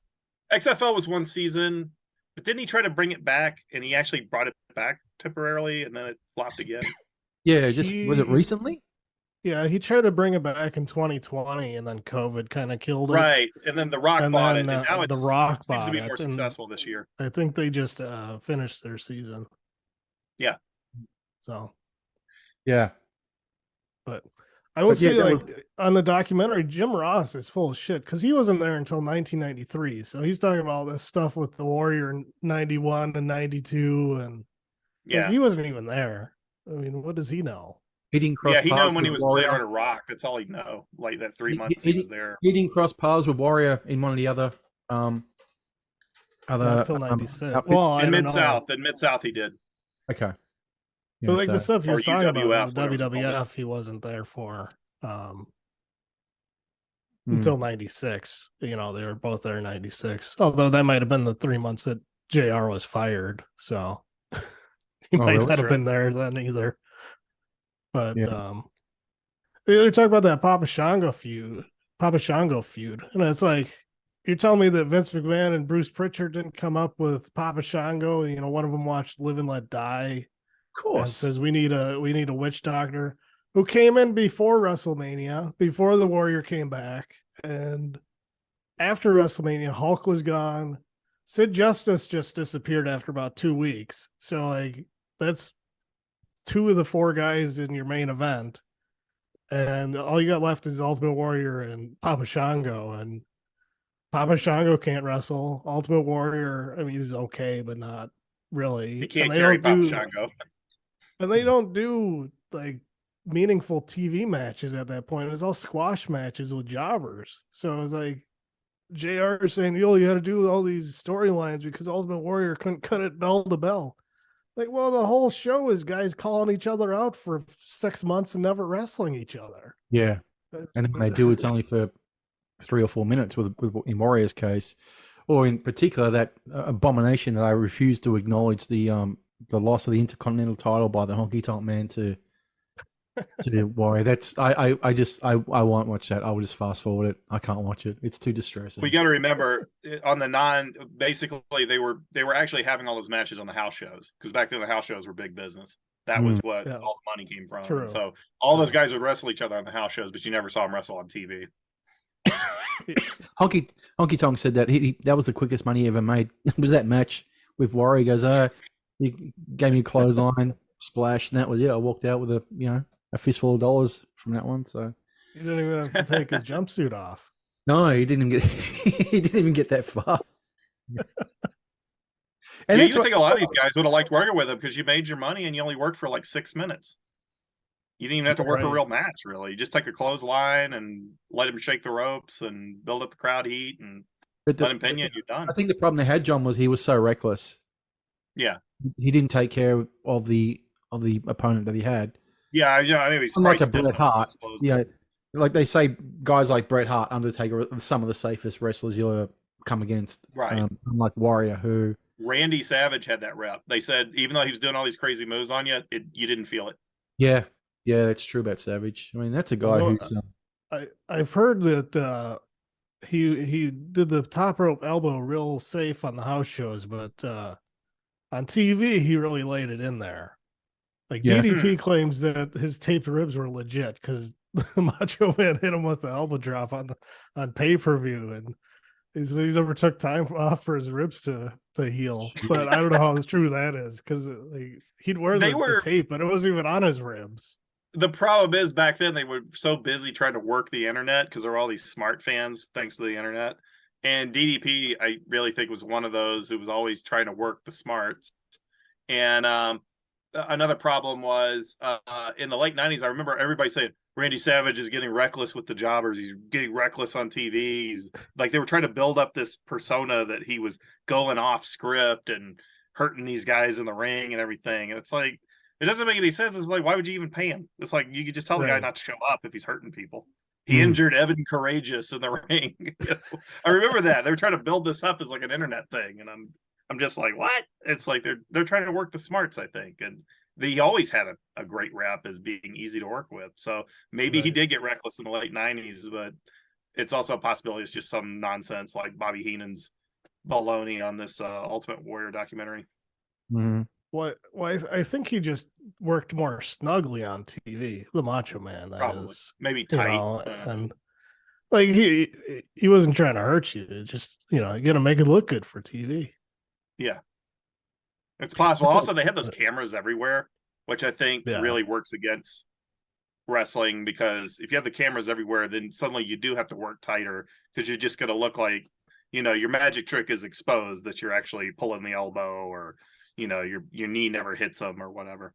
XFL was one season, but didn't he try to bring it back? And he actually brought it back temporarily, and then it flopped again. Yeah, was it recently? Yeah, he tried to bring it back in 2020, and then COVID kind of killed it. Right, and then The Rock And bought then it, and now The it's Rock seems to bought be more it, and successful this year. I think they just finished their season. Yeah. So, Yeah. but I will say, that like, on the documentary, Jim Ross is full of shit because he wasn't there until 1993. So he's talking about all this stuff with the Warrior in 91 and 92, and like, Yeah. he wasn't even there. I mean, what does he know? He didn't cross Yeah, he knew paths him when he with was Warrior. there on a Rock. That's all he know. Like that 3 months he was there. He didn't cross paths with Warrior in one of the other Not until 96. outfits. Well, I In don't Mid know. South, in Mid South, he did. Okay. Yeah, But like the so- stuff you're Or talking about, UWF, with the whatever they call it. WWF, he wasn't there for Hmm. until 96. You know, they were both there in 96. Although that might have been the 3 months that JR was fired. So he might really? not have been there then either. But Yeah. they're talking about that Papa Shango feud. And it's like, you're telling me that Vince McMahon and Bruce Pritchard didn't come up with Papa Shango? You know, one of them watched Live and Let Die. Of course. And says we need a witch doctor who came in before WrestleMania, before the Warrior came back, and after WrestleMania, Hulk was gone. Sid Justice just disappeared after about 2 weeks. So like, that's 2 of the 4 guys in your main event, and all you got left is Ultimate Warrior and Papa Shango, and Papa Shango can't wrestle. Ultimate Warrior, I mean, he's okay, but not really. He can't And carry Papa Shango. And they don't do like meaningful TV matches at that point. It was all squash matches with jobbers. So it was like JR saying, yo, you had to do all these storylines because Ultimate Warrior couldn't cut it bell to bell. Like, well, the whole show is guys calling each other out for 6 months and never wrestling each other. Yeah. And when they do, it's only for 3 or 4 minutes in Warrior's case. Or in particular, that abomination that I refuse to acknowledge the loss of the Intercontinental title by the Honky Tonk Man to Warrior. That's I won't watch that. I will just fast forward it. I can't watch it. It's too distressing. We got to remember on the basically they were actually having all those matches on the house shows, because back then the house shows were big business. That was what all the money came from. True. So all those guys would wrestle each other on the house shows, but you never saw them wrestle on TV. Honky Tonk said that he that was the quickest money he ever made. Was that match with Warrior? He goes, he gave me a clothesline splash, and that was it. I walked out with a fistful of dollars from that one. So He didn't even have to take his jumpsuit off. no, he didn't even get that far. And you think a lot of these guys would have liked working with him, because you made your money and you only worked for like 6 minutes. You didn't even have to work a real match, really. You just take a clothesline and let him shake the ropes and build up the crowd heat and let him pin you, and you're done. I think the problem they had, John, was he was so reckless. Yeah, he didn't take care of the opponent that he had. Yeah, I mean, he's like a Bret Hart. Yeah, like they say, guys like Bret Hart, Undertaker, are some of the safest wrestlers you'll ever come against. Right. Unlike Warrior, who Randy Savage had that rep. They said even though he was doing all these crazy moves on you, you didn't feel it. Yeah, that's true about Savage. I mean, that's a guy who's. I've heard that he did the top rope elbow real safe on the house shows, but on TV he really laid it in there. Like DDP claims that his taped ribs were legit because Macho Man hit him with the elbow drop on pay-per-view, and he's never took time off for his ribs to heal. But I don't know how true that is, because like, he'd wear the tape, but it wasn't even on his ribs. The problem is back then they were so busy trying to work the internet, because there were all these smart fans thanks to the internet. And DDP, I really think, was one of those who was always trying to work the smarts. And another problem was in the late 90s, I remember everybody saying Randy Savage is getting reckless with the jobbers. He's getting reckless on TV. He's like, they were trying to build up this persona that he was going off script and hurting these guys in the ring and everything. And it's like, it doesn't make any sense. It's like, why would you even pay him? It's like, you could just tell the guy not to show up if he's hurting people. He injured Evan Courageous in the ring. I remember that. They were trying to build this up as like an internet thing. And I'm just like, what? It's like they're trying to work the smarts, I think. And he always had a great rap as being easy to work with. So maybe he did get reckless in the late 90s, but it's also a possibility it's just some nonsense like Bobby Heenan's baloney on this Ultimate Warrior documentary. Mm-hmm. I think he just worked more snugly on TV. The Macho Man, that Probably. is, Maybe tight. and like he wasn't trying to hurt you. Just you got to make it look good for TV. Yeah, it's possible. Also, they had those cameras everywhere, which I think really works against wrestling, because if you have the cameras everywhere, then suddenly you do have to work tighter, because you're just going to look like, your magic trick is exposed, that you're actually pulling the elbow, or your knee never hits them or whatever.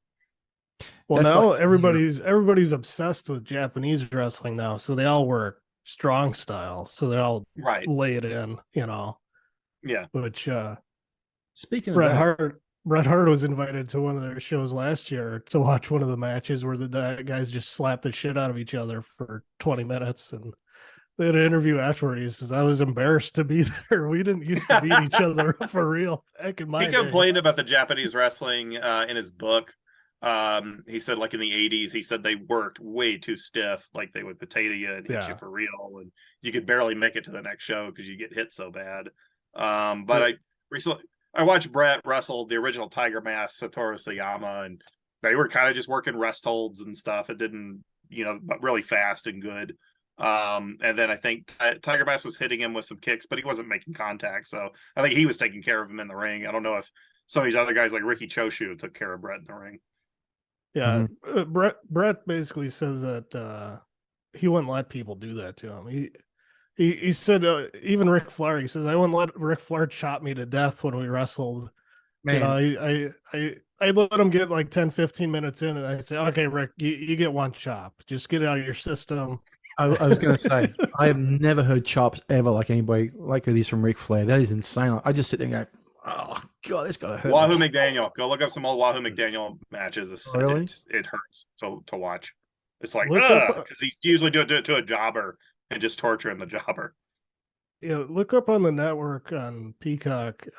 Well, now everybody's obsessed with Japanese wrestling now, so they all work strong style, so they all lay it in, Yeah. Which speaking of Bret Hart was invited to one of their shows last year to watch one of the matches where the guys just slapped the shit out of each other for 20 minutes. And they had an interview afterward. He says, I was embarrassed to be there. We didn't used to beat each other for real back in my day. He complained about the Japanese wrestling in his book. He said, like in the 80s, he said they worked way too stiff. Like they would potato you and hit you for real. And you could barely make it to the next show because you get hit so bad. But I watched Bret wrestle the original Tiger Mask, Satoru Sayama, and they were kind of just working rest holds and stuff. It didn't, but really fast and good. And then I think Tiger Mask was hitting him with some kicks, but he wasn't making contact. So I think he was taking care of him in the ring. I don't know if some of these other guys like Ricky Choshu took care of Bret in the ring. Yeah. Bret basically says that he wouldn't let people do that to him. He said, even Ric Flair, he says, I wouldn't let Ric Flair chop me to death when we wrestled. Man. I'd let him get like 10, 15 minutes in, and I'd say, okay, Rick, you get one chop. Just get it out of your system. I was going to say, I have never heard chops ever like anybody like this from Ric Flair. That is insane. I just sit there and go, oh, God, this got to hurt. Wahoo McDaniel. Go look up some old Wahoo McDaniel matches. Really? It hurts to watch. It's like, because he's usually do it to a jobber and just torturing the jobber. Yeah, look up on the network on Peacock. It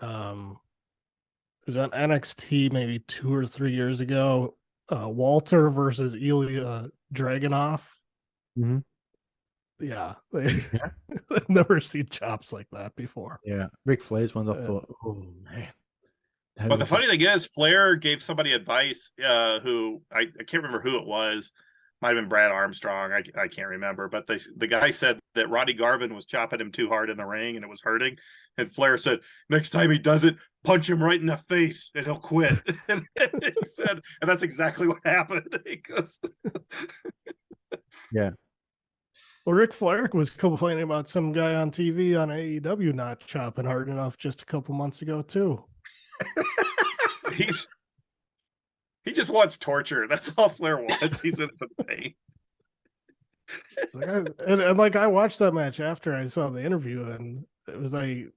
was on NXT maybe 2 or 3 years ago. Walter versus Ilya Dragunov. Mm-hmm. Yeah, I've never seen chops like that before. Yeah, Ric Flair's ones. I thought, oh man. But the funny thing is, Flair gave somebody advice. Who I can't remember who it was. Might have been Brad Armstrong. I can't remember. But the guy said that Ronnie Garvin was chopping him too hard in the ring and it was hurting. And Flair said, next time he does it, punch him right in the face and he'll quit. And he said, and that's exactly what happened. He goes, yeah. Well, Ric Flair was complaining about some guy on TV on AEW not chopping hard enough just a couple months ago too. He just wants torture. That's all Flair wants. He's in for the pain. Like, I watched that match after I saw the interview, and it was like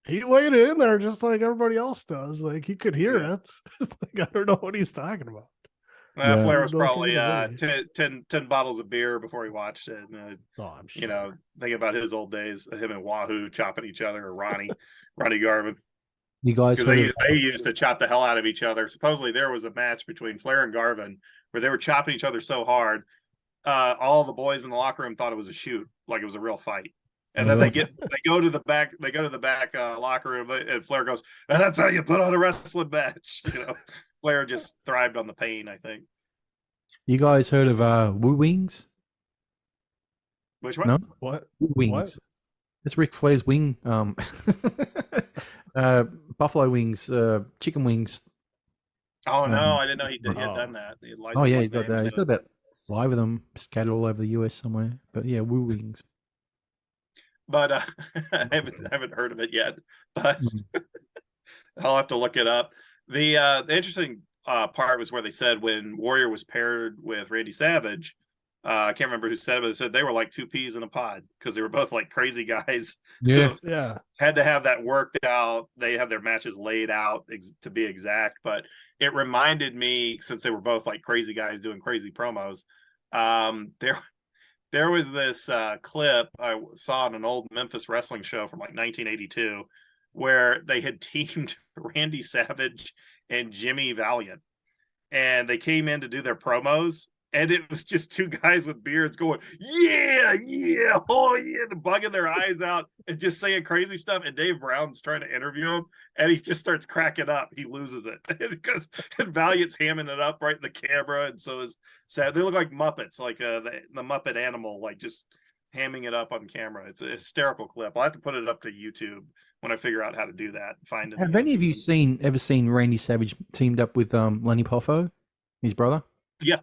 he laid it in there just like everybody else does. Like he could hear it. Like, I don't know what he's talking about. Flair was probably 10 bottles of beer before he watched it. And, I'm sure. Thinking about his old days, him and Wahoo chopping each other, or Ronnie Garvin. You guys, because they used to chop the hell out of each other. Supposedly there was a match between Flair and Garvin where they were chopping each other so hard, all the boys in the locker room thought it was a shoot, like it was a real fight. And then they go to the back locker room, and Flair goes, and that's how you put on a wrestling match. Flair just thrived on the pain, I think. You guys heard of Woo Wings? Which one? No? What? Woo Wings. What? It's Ric Flair's wing. Buffalo wings, chicken wings. Oh no, I didn't know he had done that. He's got about 5 of them scattered all over the US somewhere. But yeah, Woo Wings. But I haven't heard of it yet. But I'll have to look it up. The interesting part was where they said when Warrior was paired with Randy Savage, I can't remember who said it, but they said they were like 2 peas in a pod because they were both like crazy guys. Yeah. Yeah. Had to have that worked out. They had their matches laid out to be exact. But it reminded me, since they were both like crazy guys doing crazy promos, there was this clip I saw on an old Memphis wrestling show from like 1982 where they had teamed Randy Savage and Jimmy Valiant. And they came in to do their promos. And it was just two guys with beards going, yeah, oh yeah, and bugging their eyes out and just saying crazy stuff. And Dave Brown's trying to interview him, and he just starts cracking up. He loses it because Valiant's hamming it up right in the camera, and so is sad. They look like Muppets, like the Muppet animal, like just hamming it up on camera. It's a hysterical clip. I'll have to put it up to YouTube when I figure out how to do that. Find it. Have any of you ever seen Randy Savage teamed up with Lenny Poffo, his brother? Yeah.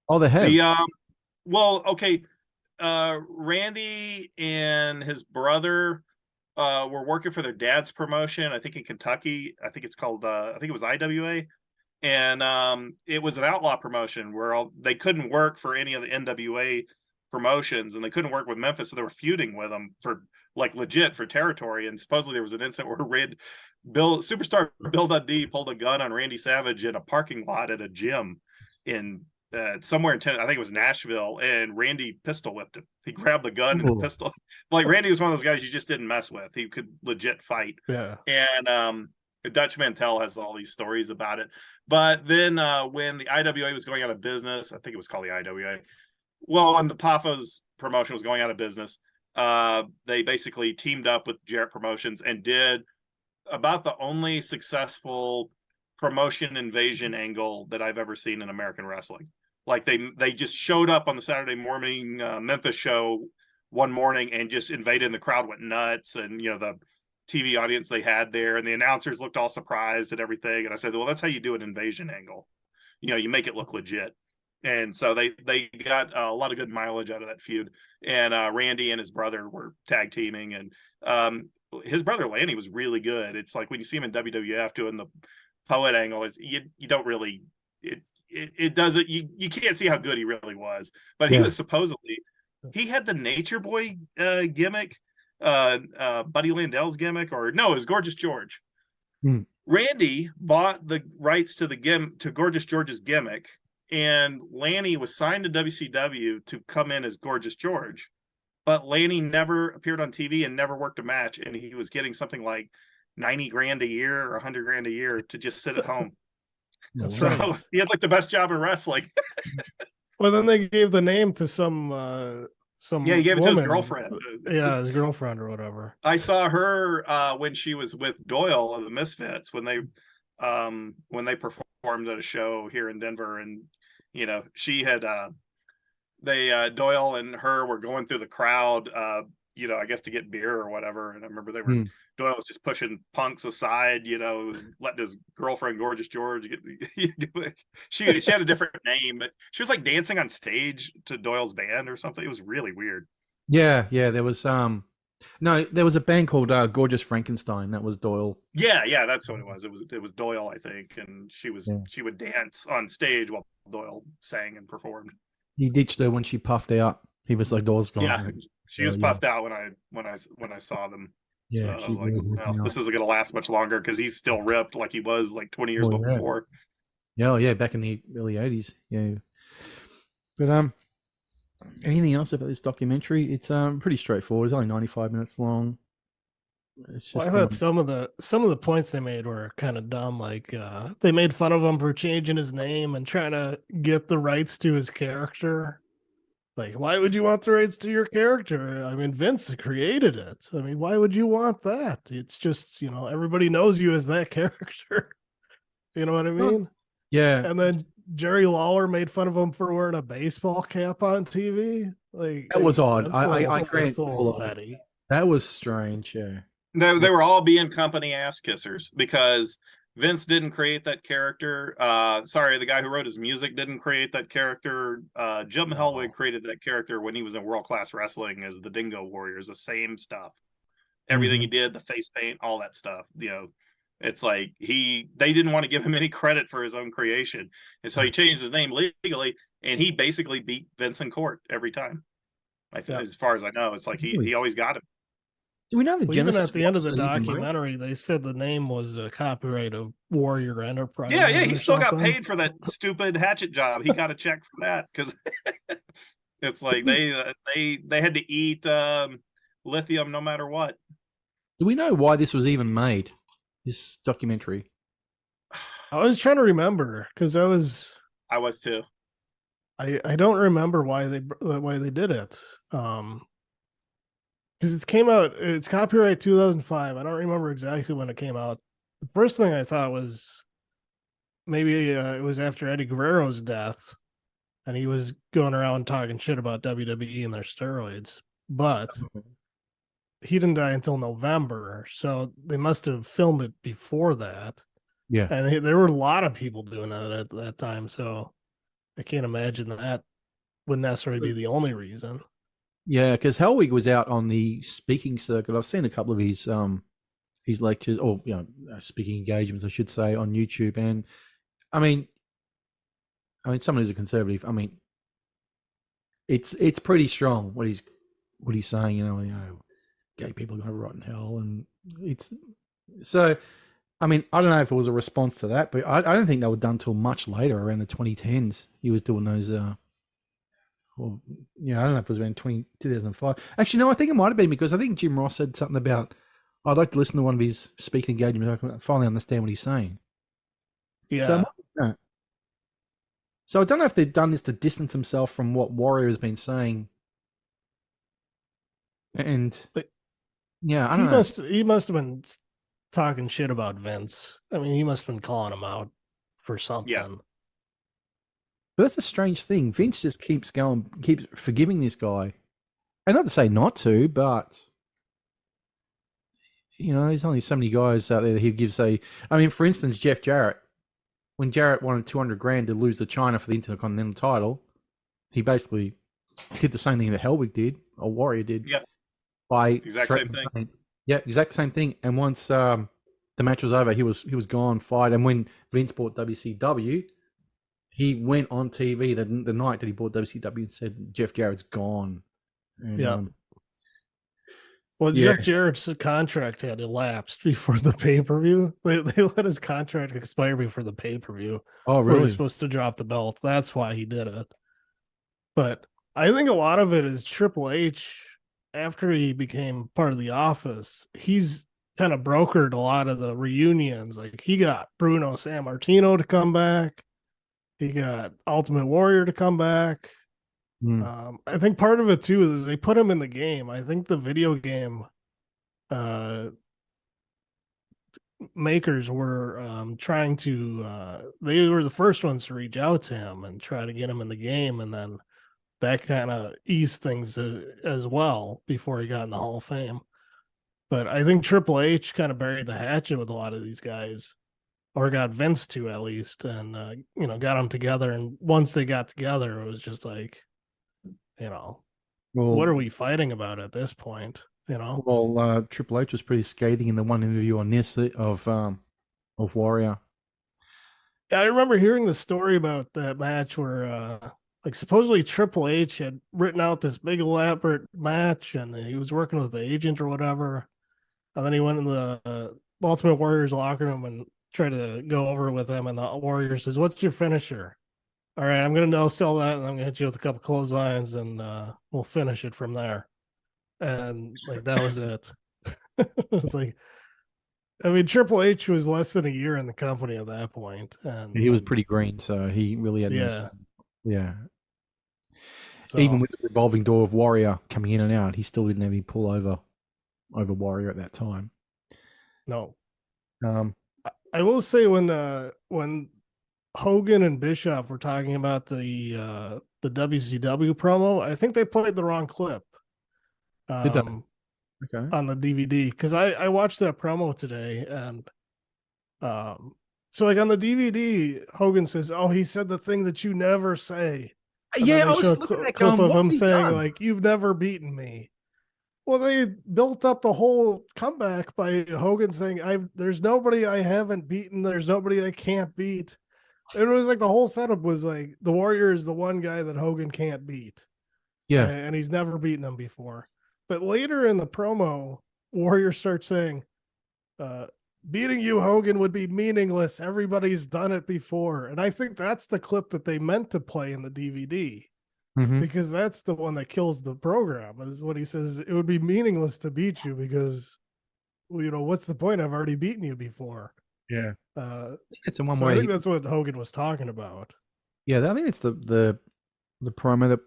Oh, they have. Well, okay. Randy and his brother were working for their dad's promotion, I think in Kentucky. I think it's called I think it was IWA. And it was an outlaw promotion where they couldn't work for any of the NWA promotions, and they couldn't work with Memphis, so they were feuding with them for like legit for territory. And supposedly there was an incident where superstar Bill Dundee pulled a gun on Randy Savage in a parking lot at a gym in somewhere in I think it was Nashville, and Randy pistol whipped him. He grabbed the gun and the pistol. Like Randy was one of those guys you just didn't mess with. He could legit fight. Yeah. And Dutch Mantell has all these stories about it. But then when the IWA was going out of business, I think it was called the IWA. Well, when the Pafos promotion was going out of business, they basically teamed up with Jarrett Promotions and did about the only successful promotion invasion angle that I've ever seen in American wrestling. Like they just showed up on the Saturday morning Memphis show one morning and just invaded, and the crowd went nuts. And the TV audience they had there, and the announcers looked all surprised and everything. And I said, well, that's how you do an invasion angle. You make it look legit. And so they got a lot of good mileage out of that feud. And Randy and his brother were tag teaming, and his brother Lanny was really good. It's like when you see him in WWF doing the poet angle, you don't really it doesn't, you can't see how good he really was. But he was supposedly, he had the Nature Boy gimmick, Buddy Landell's gimmick, or no, it was Gorgeous George. Randy bought the rights to to Gorgeous George's gimmick, and Lanny was signed to WCW to come in as Gorgeous George, but Lanny never appeared on TV and never worked a match, and he was getting something like 90 grand a year or 100 grand a year to just sit at home. That's so right. he had like the best job in wrestling. Well, then they gave the name to some he gave it to his woman. girlfriend. Yeah, his girlfriend or whatever. I saw her when she was with Doyle of the Misfits when they performed at a show here in Denver, and she had Doyle and her were going through the crowd, I guess to get beer or whatever. And I remember they were Doyle was just pushing punks aside, letting his girlfriend Gorgeous George get she had a different name, but she was like dancing on stage to Doyle's band or something. It was really weird. Yeah, there was there was a band called Gorgeous Frankenstein. That was Doyle. Yeah, that's what it was. It was Doyle, I think, and she would dance on stage while Doyle sang and performed. He ditched her when she puffed out. He was like, Doyle's gone. Yeah, she was puffed out when I saw them. Yeah, so I was like, well, this isn't going to last much longer because he's still ripped like he was like 20 years before. Yeah, back in the early 80s. Yeah. But anything else about this documentary? It's pretty straightforward. It's only 95 minutes long. It's just, I thought some of the points they made were kind of dumb. Like they made fun of him for changing his name and trying to get the rights to his character. Like, why would you want the rights to your character? I mean, Vince created it. I mean, why would you want that? It's just, everybody knows you as that character. You know what I mean? Yeah. And then Jerry Lawler made fun of him for wearing a baseball cap on TV. Like, that was odd. I grant petty. That was strange. Yeah. They were all being company ass kissers because Vince didn't create that character. The guy who wrote his music didn't create that character. Jim Helwig created that character when he was in World Class Wrestling as the Dingo Warriors. The same stuff, everything he did, the face paint, all that stuff. It's like they didn't want to give him any credit for his own creation, and so he changed his name legally, and he basically beat Vince in court every time. I think, as far as I know, it's like he always got him. Do we know the Genesis? Even at the end of the documentary, they said the name was a copyright of Warrior Enterprise. Yeah, he still got paid for that stupid hatchet job. He got a check for that because it's like they had to eat lithium no matter what. Do we know why this was even made? This documentary. I was trying to remember because I was too. I don't remember why they did it. Because it's copyright 2005. I don't remember exactly when it came out. The first thing I thought was maybe it was after Eddie Guerrero's death, and he was going around talking shit about WWE and their steroids. But he didn't die until November, so they must have filmed it before that. Yeah. And there were a lot of people doing that at that time, so I can't imagine that would necessarily be the only reason. Yeah, because Hellwig was out on the speaking circuit. I've seen a couple of his lectures, or speaking engagements, I should say, on YouTube. And I mean, someone who's a conservative, it's pretty strong what he's saying. Gay people are going to rot in hell, and it's so. I don't know if it was a response to that, but I don't think they were done till much later, around the 2010s. He was doing those. I don't know if it was around 2005. Actually, no, I think it might have been, because I think Jim Ross said something about, I'd like to listen to one of his speaking engagements. I can finally understand what he's saying. Yeah. So I don't know if they've done this to distance himself from what Warrior has been saying. And I don't know. He must have been talking shit about Vince. He must have been calling him out for something. Yeah. But that's a strange thing. Vince just keeps forgiving this guy. And not to say not to, but there's only so many guys out there that he gives for instance, Jeff Jarrett. When Jarrett wanted $200,000 to lose to China for the Intercontinental title, he basically did the same thing that Helwig did, or Warrior did. Yeah. By exact same thing. Yeah, exact same thing. And once the match was over, he was gone, fired. And when Vince bought WCW, he went on TV the night that he bought WCW and said, Jeff Jarrett's gone. And, Jeff Jarrett's contract had elapsed before the pay-per-view. They let his contract expire before the pay-per-view. Oh, really? He was supposed to drop the belt. That's why he did it. But I think a lot of it is Triple H. After he became part of the office, he's kind of brokered a lot of the reunions. Like, he got Bruno Sammartino to come back. He got Ultimate Warrior to come back. I think part of it too is they put him in the game. I think the video game makers were trying to they were the first ones to reach out to him and try to get him in the game, and then that kind of eased things as well before he got in the Hall of Fame. But I think Triple H kind of buried the hatchet with a lot of these guys, or got Vince to at least, and got them together. And once they got together, it was just like, what are we fighting about at this point? Well, Triple H was pretty scathing in the one interview on this of Warrior. I remember hearing the story about that match where supposedly Triple H had written out this big elaborate match, and he was working with the agent or whatever, and then he went in the Ultimate Warrior's locker room and tried to go over with him, and the Warrior says, "What's your finisher?" "All right, I'm going to no sell that, and I'm going to hit you with a couple clotheslines, and we'll finish it from there." And that was it. It's like, Triple H was less than a year in the company at that point, and he was pretty green, so he really had So, even with the revolving door of Warrior coming in and out, he still didn't have any pull over Warrior at that time. No. I will say when Hogan and Bischoff were talking about the WCW promo, I think they played the wrong clip. Okay. On the DVD, because I watched that promo today, and so on the DVD, Hogan says, "Oh, he said the thing that you never say." And I was looking at that clip going, of him saying done? "You've never beaten me." Well, they built up the whole comeback by Hogan saying, "There's nobody I haven't beaten. There's nobody I can't beat." It was the whole setup was the Warrior is the one guy that Hogan can't beat. Yeah. And he's never beaten him before. But later in the promo, Warrior starts saying, "Beating you, Hogan, would be meaningless. Everybody's done it before." And I think that's the clip that they meant to play in the DVD. Because that's the one that kills the program, is what he says. It would be meaningless to beat you because, what's the point? I've already beaten you before. Yeah. It's in one so way. I think that's what Hogan was talking about. Yeah, I think it's the the promo that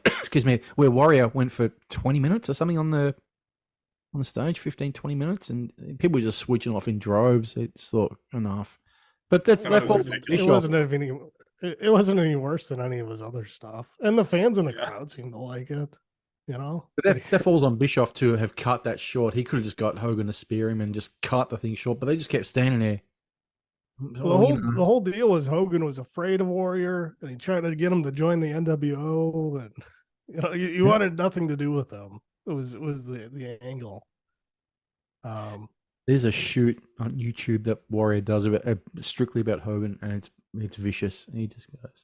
excuse me, where Warrior went for 20 minutes or something on the stage, 15, 20 minutes, and people were just switching off in droves. It's thought enough. But that falls on Bischoff. It wasn't any worse than any of his other stuff. And the fans in the crowd seemed to like it. You know? But that falls on Bischoff to have cut that short. He could have just got Hogan to spear him and just cut the thing short, but they just kept standing there. Well, the whole deal was Hogan was afraid of Warrior, and he tried to get him to join the NWO, and you wanted nothing to do with them. It was the angle. There's a shoot on YouTube that Warrior does about strictly about Hogan, and it's vicious. And he just goes,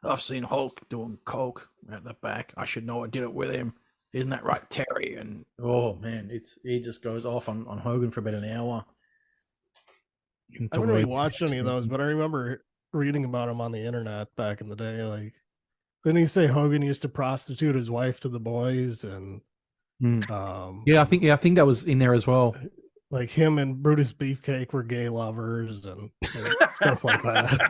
"I've seen Hulk doing coke at the back. I should know I did it with him. Isn't that right, Terry?" And oh man, he just goes off on Hogan for about an hour. I haven't really watched any of those, but I remember reading about him on the internet back in the day. Like, didn't he say Hogan used to prostitute his wife to the boys? And I think that was in there as well. Like him and Brutus Beefcake were gay lovers and stuff like that.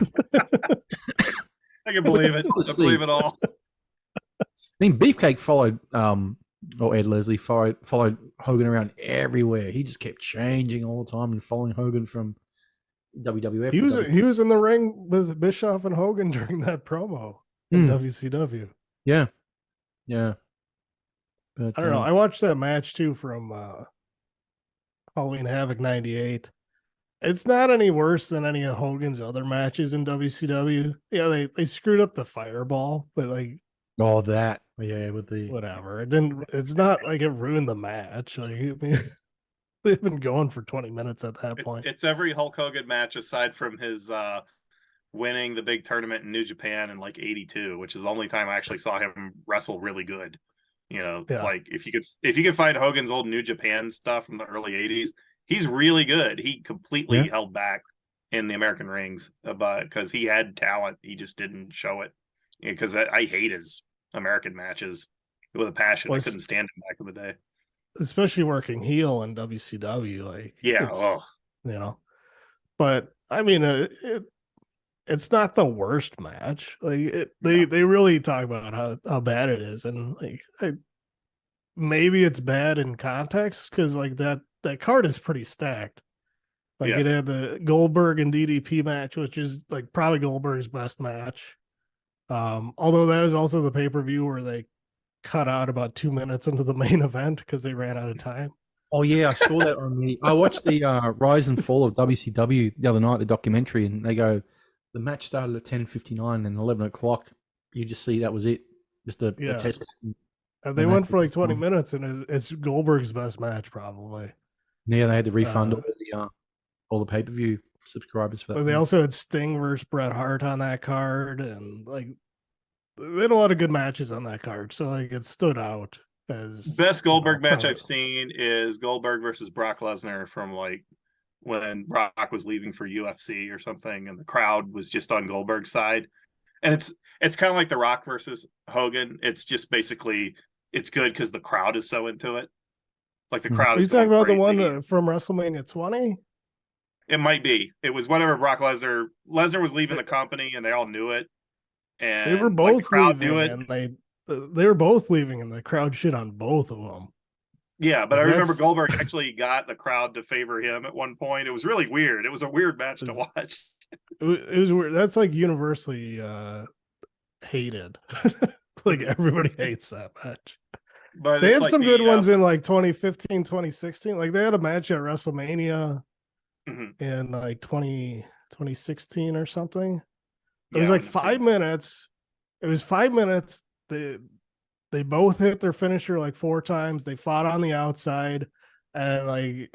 I can believe it. I believe it all. I mean, Beefcake followed, or Ed Leslie followed Hogan around everywhere. He just kept changing all the time and following Hogan from WWF. He was in the ring with Bischoff and Hogan during that promo in WCW. Yeah. But, I don't know. I watched that match too from Halloween Havoc '98. It's not any worse than any of Hogan's other matches in WCW. Yeah, they screwed up the fireball, but like, with the whatever. It didn't. It's not like it ruined the match. Like, I mean, they've been going for 20 minutes at that point. It's every Hulk Hogan match aside from his winning the big tournament in New Japan in like '82, which is the only time I actually saw him wrestle really good. Like if you could find Hogan's old New Japan stuff from the early '80s, he's really good. He completely held back in the American rings, because he had talent, he just didn't show it. Because I hate his American matches with a passion. I couldn't stand him back in the day, especially working heel in WCW. Like, but I mean, it's not the worst match. Like they really talk about how bad it is, and like maybe it's bad in context because like that card is pretty stacked. Like it had the Goldberg and DDP match, which is like probably Goldberg's best match. Although that is also the pay-per-view where they cut out about 2 minutes into the main event because they ran out of time. Oh yeah, I saw that I watched the Rise and Fall of WCW the other night, the documentary, and they go, the match started at 10:59 and 11 o'clock. You just see that was it. Just a test. And they went for like 20 minutes, and it's Goldberg's best match probably. Yeah, they had to refund all the pay-per-view subscribers for that. But they also had Sting versus Bret Hart on that card, and like they had a lot of good matches on that card. So like it stood out as best Goldberg match I've seen is Goldberg versus Brock Lesnar from like when Brock was leaving for UFC or something, and the crowd was just on Goldberg's side. And it's kind of like The Rock versus Hogan. It's just basically it's good because the crowd is so into it. Like the crowd. Are you talking about the one from WrestleMania 20? It might be. It was whenever Brock Lesnar was leaving the company, and they all knew it. And they were both leaving, and they were both leaving, and the crowd shit on both of them. Yeah, but I remember Goldberg actually got the crowd to favor him at one point. It was really weird. It was a weird match to watch. It was weird. That's like universally hated. Like everybody hates that match. But they had some good ones in like 2015, 2016. Like they had a match at WrestleMania in like 2016 or something. It was like 5 minutes. It was 5 minutes. They both hit their finisher like 4 times. They fought on the outside, and like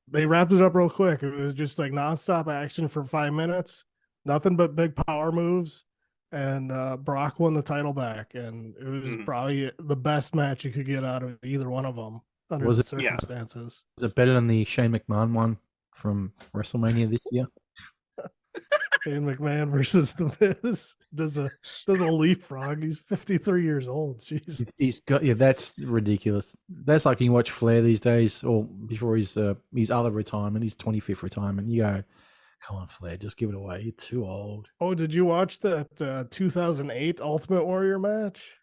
they wrapped it up real quick. It was just like nonstop action for 5 minutes, nothing but big power moves. And Brock won the title back, and it was probably the best match you could get out of either one of them under the circumstances. Was it better than the Shane McMahon one from WrestleMania this year? Shane McMahon versus The Miz does a leapfrog. He's 53 years old. Jeez. He's got that's ridiculous. That's like you watch Flair these days, or before his other retirement, his 25th retirement. You go, Come on, Flair, just give it away. You're too old. Oh, did you watch that 2008 Ultimate Warrior match?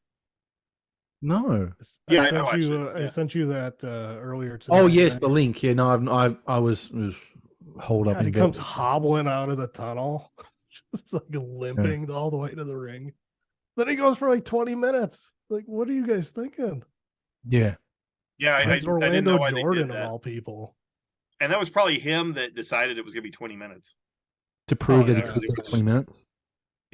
No. Yeah, I I watched it, I yeah. sent you that earlier today. Oh yes, the link. Yeah, no, I was holed up God, in he bed. comes hobbling out of the tunnel, just like limping all the way to the ring. Then he goes for like 20 minutes. Like, what are you guys thinking? Yeah. Yeah, I It's didn't Orlando know why they Jordan did of that. all people. And that was probably him that decided it was going to be 20 minutes. To prove that yeah. he could do 20 minutes.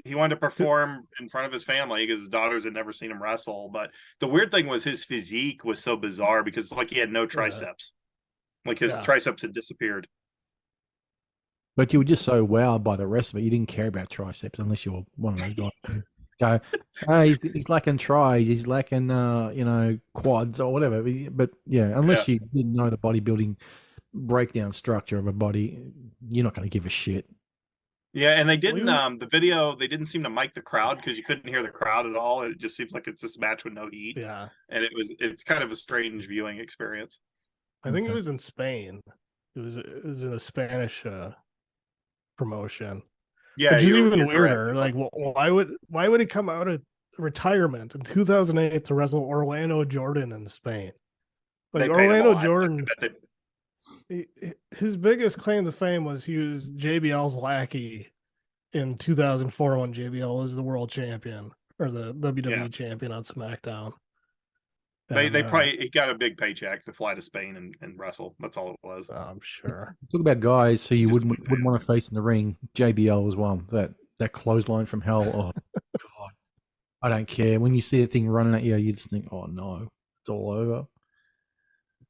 He wanted to perform in front of his family because his daughters had never seen him wrestle. But the weird thing was his physique was so bizarre because it's like he had no triceps. Like his triceps had disappeared. But you were just so wowed by the rest of it, you didn't care about triceps unless you were one of those guys who go, hey, he's lacking tries, he's lacking, quads or whatever. But yeah, unless you didn't know the bodybuilding breakdown structure of a body, you're not going to give a shit. Yeah, and they didn't the video, they didn't seem to mic the crowd because you couldn't hear the crowd at all. It just seems like it's this match with no heat. Yeah. And it's kind of a strange viewing experience. I think it was in Spain. It was in a Spanish promotion. Yeah, which is even weirder. Like, why would he come out of retirement in 2008 to wrestle Orlando Jordan in Spain? Like, Orlando Jordan, his biggest claim to fame was he was JBL's lackey in 2004 when JBL was the world champion or the WWE champion on SmackDown. And, he got a big paycheck to fly to Spain and wrestle. That's all it was. I'm sure. Talk about guys who you wouldn't want to face in the ring. JBL was one. That clothesline from hell. Oh God, I don't care. When you see a thing running at you, you just think, oh no, it's all over.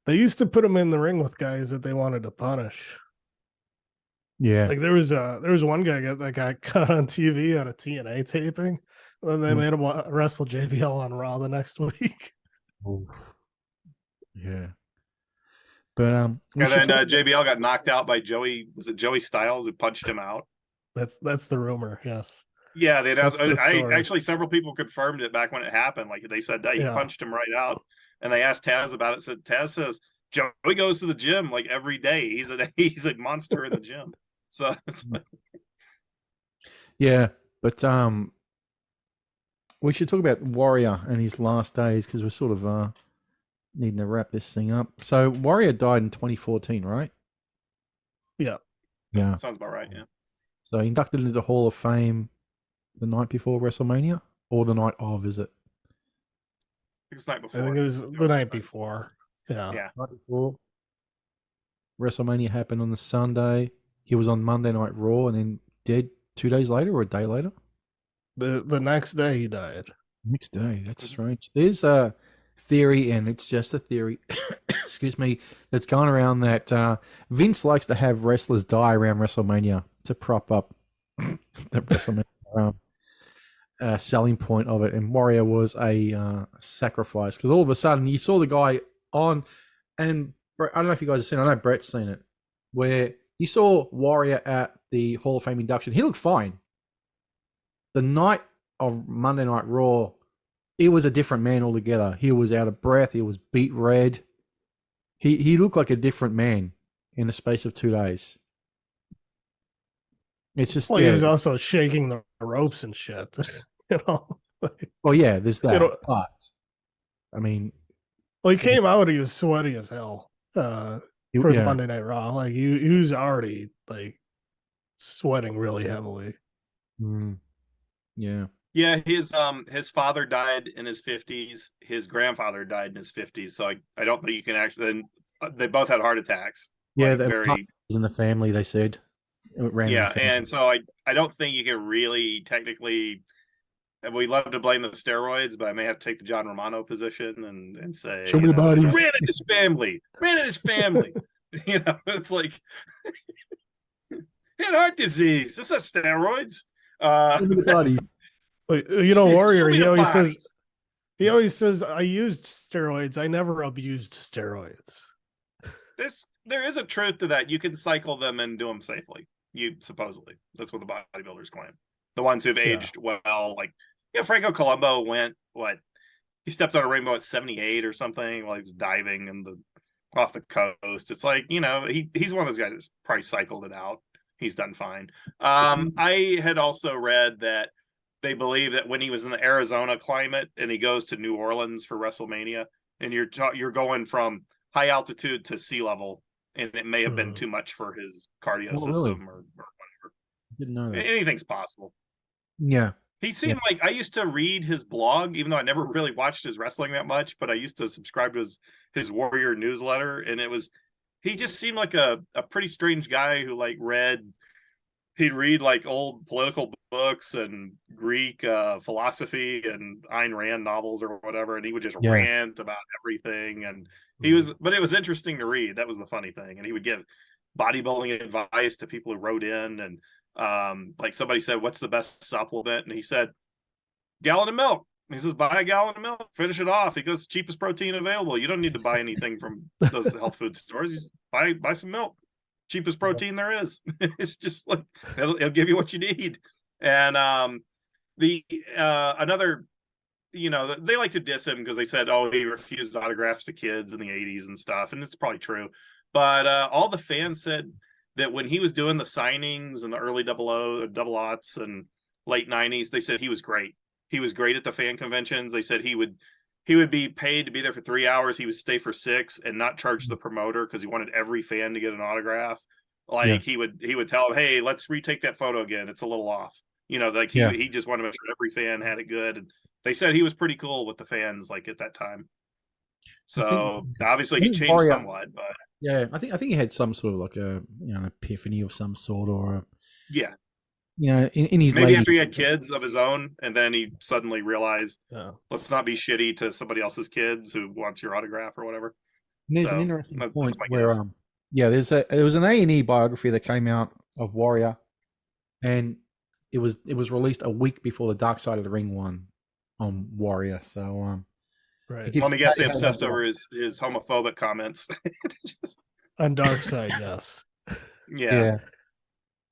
They used to put him in the ring with guys that they wanted to punish. Yeah, like there was one guy that got caught on TV at a TNA taping, and they made him wrestle JBL on Raw the next week. Oof. Yeah, but and then JBL got knocked out by Joey. Was it Joey Styles who punched him out? That's the rumor. Yes. Yeah, actually several people confirmed it back when it happened. Like they said, he punched him right out, and they asked Taz about it. Said Taz says Joey goes to the gym like every day. He's a monster in the gym. So it's like... yeah, but we should talk about Warrior and his last days because we're sort of needing to wrap this thing up. So Warrior died in 2014, right? Yeah. Yeah. Sounds about right, yeah. So inducted into the Hall of Fame the night before WrestleMania or the night of, is it? It's the night before. I think it was the night before. Yeah. Yeah. Night before. WrestleMania happened on the Sunday. He was on Monday Night Raw and then dead 2 days later or a day later? The next day he died. Next day. That's strange. There's a theory, and it's just a theory, excuse me, that's going around that Vince likes to have wrestlers die around WrestleMania to prop up the WrestleMania selling point of it. And Warrior was a sacrifice because all of a sudden you saw the guy on, and I don't know if you guys have seen it, I know Brett's seen it, where you saw Warrior at the Hall of Fame induction. He looked fine. The night of Monday Night Raw, he was a different man altogether. He was out of breath. He was beat red. He looked like a different man in the space of 2 days. It's just he was also shaking the ropes and shit. Well, yeah, there's that. But I mean, he came out. He was sweaty as hell for Monday Night Raw. Like he was already like sweating really heavily. Yeah. Yeah, his father died in his 50s. His grandfather died in his 50s. So I don't think you can actually. They both had heart attacks. Yeah, like in the family. They said. And so I don't think you can really technically. We love to blame the steroids, but I may have to take the John Romano position and say ran in his family. It's like he had heart disease. This is steroids. Warrior, he always says I used steroids. I never abused steroids. There is a truth to that. You can cycle them and do them safely. Supposedly that's what the bodybuilders claim. The ones who've aged well, like Franco Columbo went he stepped on a rainbow at 78 or something while he was diving off the coast. It's like he's one of those guys that's probably cycled it out. he's done fine. I had also read that they believe that when he was in the Arizona climate and he goes to New Orleans for WrestleMania, and you're going from high altitude to sea level, and it may have been too much for his cardio system really? or whatever. Didn't know that. Anything's possible. Yeah. He seemed like, I used to read his blog, even though I never really watched his wrestling that much, but I used to subscribe to his Warrior newsletter, and he just seemed like a pretty strange guy who like he'd read like old political books and Greek philosophy and Ayn Rand novels or whatever, and he would just rant about everything. And but it was interesting to read. That was the funny thing. And he would give bodybuilding advice to people who wrote in, and like somebody said, "What's the best supplement?" And he said, "Gallon of milk." He says, "Buy a gallon of milk, finish it off." He goes, "Cheapest protein available. You don't need to buy anything from those health food stores. You just buy some milk. Cheapest protein there is." It's just like it'll give you what you need. And another, they like to diss him because they said, "Oh, he refused autographs to kids in the 80s and stuff," and it's probably true. But all the fans said that when he was doing the signings in the early double aughts and late 90s, they said he was great. He was great at the fan conventions. They said he would be paid to be there for 3 hours. He would stay for 6 and not charge the promoter because he wanted every fan to get an autograph. Like he would tell them, "Hey, let's retake that photo again. It's a little off." He just wanted to make sure every fan had it good. And they said he was pretty cool with the fans like at that time. So obviously he changed somewhat, but yeah, I think he had some sort of like a epiphany of some sort, or in his maybe after he had kids of his own, and then he suddenly realized, let's not be shitty to somebody else's kids who wants your autograph or whatever. And there's an interesting point where there was an A&E biography that came out of Warrior, and it was released a week before the Dark Side of the Ring one on Warrior. So right. Let me guess, they obsessed over his homophobic comments on Dark Side. Yes. Yeah.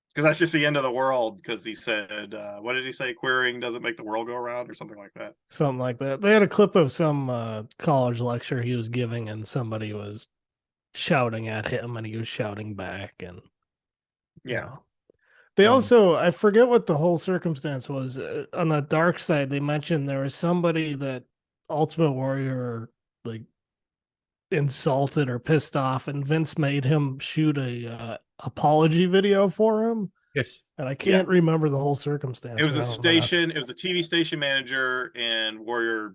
Because that's just the end of the world. Because he said, what did he say? Queering doesn't make the world go around, or something like that. Something like that. They had a clip of some college lecture he was giving, and somebody was shouting at him, and he was shouting back. And they also, I forget what the whole circumstance was. On the Dark Side, they mentioned there was somebody that Ultimate Warrior like insulted or pissed off, and Vince made him shoot a apology video for him. Yes. And I can't remember the whole circumstance. It was a TV station manager, and Warrior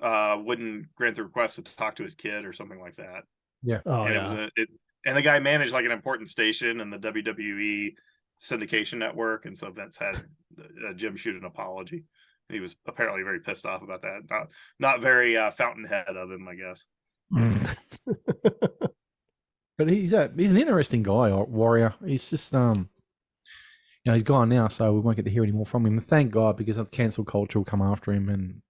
wouldn't grant the request to talk to his kid or something like that. Yeah. And the guy managed like an important station in the WWE syndication network, and so Vince had Jim shoot an apology. He was apparently very pissed off about that. Not very fountainhead of him, I guess. But he's an interesting guy, Warrior. He's just he's gone now, so we won't get to hear any more from him. Thank God, because of the cancel culture will come after him, and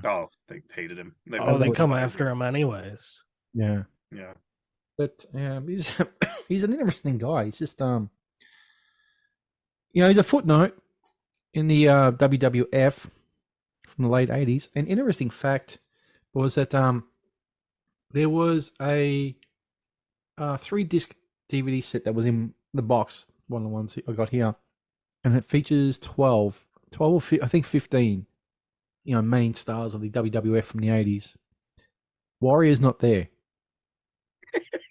Oh, they hated him. They come after him anyways. Yeah. But he's an interesting guy. He's just he's a footnote in the WWF from the late 80s. An interesting fact was that there was a 3-disc DVD set that was in the box, one of the ones I got here, and it features 12 or I think 15, main stars of the WWF from the 80s. Warrior's not there.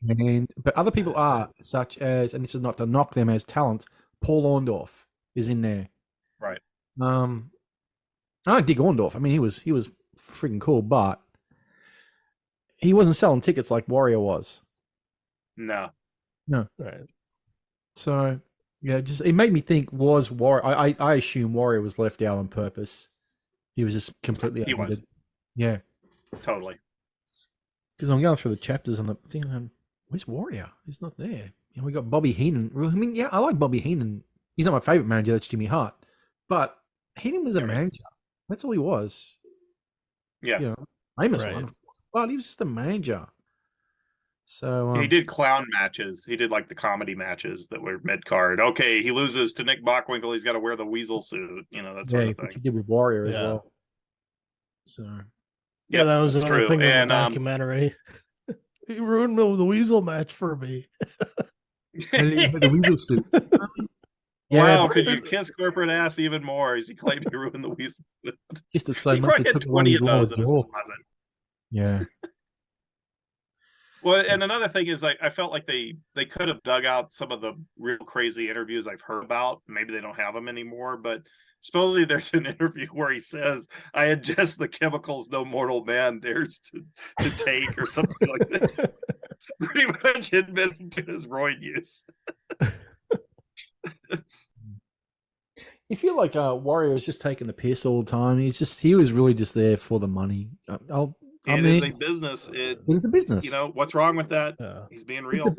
But other people are, such as, and this is not to knock them as talent, Paul Orndorff is in there. Right. I dig Orndorff. I mean, he was freaking cool, but he wasn't selling tickets like Warrior was. No. Right. So just it made me think: was Warrior? I assume Warrior was left out on purpose. He was just completely. He was. Yeah. Totally. Because I'm going through the chapters on the thing. Where's Warrior? He's not there. We got Bobby Heenan. I mean, I like Bobby Heenan. He's not my favorite manager. That's Jimmy Hart. But Heenan was a manager. That's all he was. Yeah. Famous one, of course. But he was just a manager. So he did clown matches. He did like the comedy matches that were mid card. Okay, he loses to Nick Bockwinkel. He's got to wear the weasel suit. That sort of thing. He did with Warrior as well. So that was true. Thing in the documentary. He ruined the weasel match for me. And he had the weasel suit. Wow, but could you kiss corporate ass even more as he claimed he ruined the weasel suit? just at so He much probably it had took away 20 his of lower those in his jaw. closet. Yeah. Well, and another thing is, like, I felt like they could have dug out some of the real crazy interviews I've heard about. Maybe they don't have them anymore, but supposedly there's an interview where he says, "I ingest the chemicals no mortal man dares to take," or something like that. Pretty much admitting to his roid use. You feel like Warrior was just taking the piss all the time. He was really just there for the money. It is a business. It's a business. You know, what's wrong with that? Yeah. He's being real.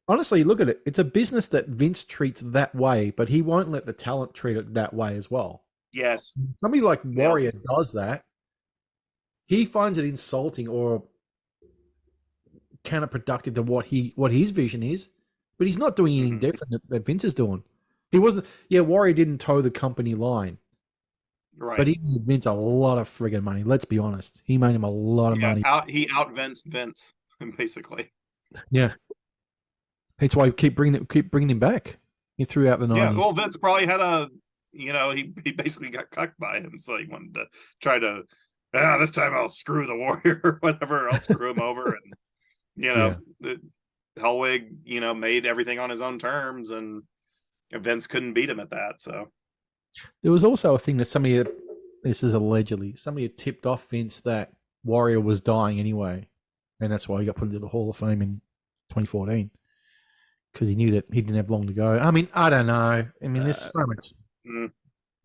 Honestly, look at it. It's a business that Vince treats that way, but he won't let the talent treat it that way as well. Yes. Somebody like Warrior does that. He finds it insulting or counterproductive to what his vision is, but he's not doing anything different that Vince is doing. He wasn't. Yeah, Warrior didn't toe the company line, right? But he made Vince a lot of friggin' money. Let's be honest. He made him a lot of money. He out-Vinced Vince, basically. Yeah, that's why we keep bringing him back. He threw out the 90s. Yeah, well, Vince probably had he basically got cucked by him, so he wanted to try to, this time I'll screw the Warrior or whatever. I'll screw him over, and Hellwig, made everything on his own terms, and Vince couldn't beat him at that. So there was also a thing that this is allegedly, somebody had tipped off Vince that Warrior was dying anyway, and that's why he got put into the Hall of Fame in 2014, because he knew that he didn't have long to go. I mean, I don't know. I mean, there's so much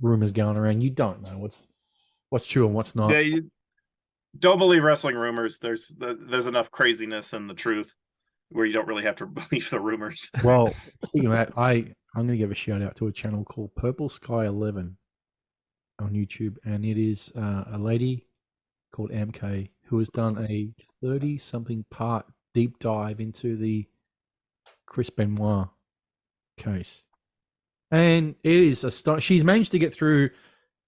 rumors going around. You don't know what's true and what's not. Yeah, don't believe wrestling rumors. There's enough craziness in the truth where you don't really have to believe the rumors. Well, speaking of that, I'm going to give a shout out to a channel called Purple Sky 11 on YouTube, and it is a lady called MK who has done a 30-something part deep dive into the Chris Benoit case, and it is she's managed to get through.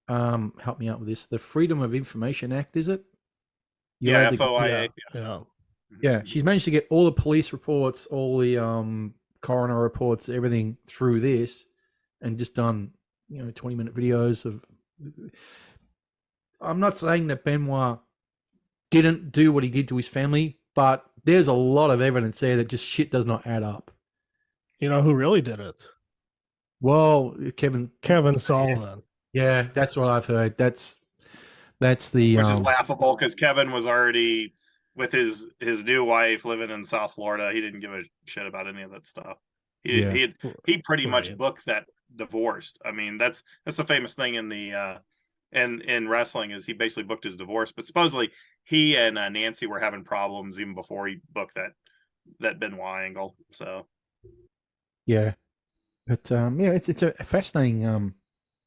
Help me out with this. The Freedom of Information Act, is it? FOIA. Yeah, she's managed to get all the police reports, all the coroner reports, everything through this, and just done 20-minute videos of. I'm not saying that Benoit didn't do what he did to his family, but there's a lot of evidence there that just shit does not add up. You know who really did it? Well, Kevin Sullivan. Yeah, that's what I've heard. That's the which is laughable because Kevin was already with his new wife living in South Florida. He didn't give a shit about any of that stuff. He pretty much booked that divorced. I mean, that's a famous thing in the in wrestling is he basically booked his divorce. But supposedly he and Nancy were having problems even before he booked that Benoit angle. So yeah, but it's a fascinating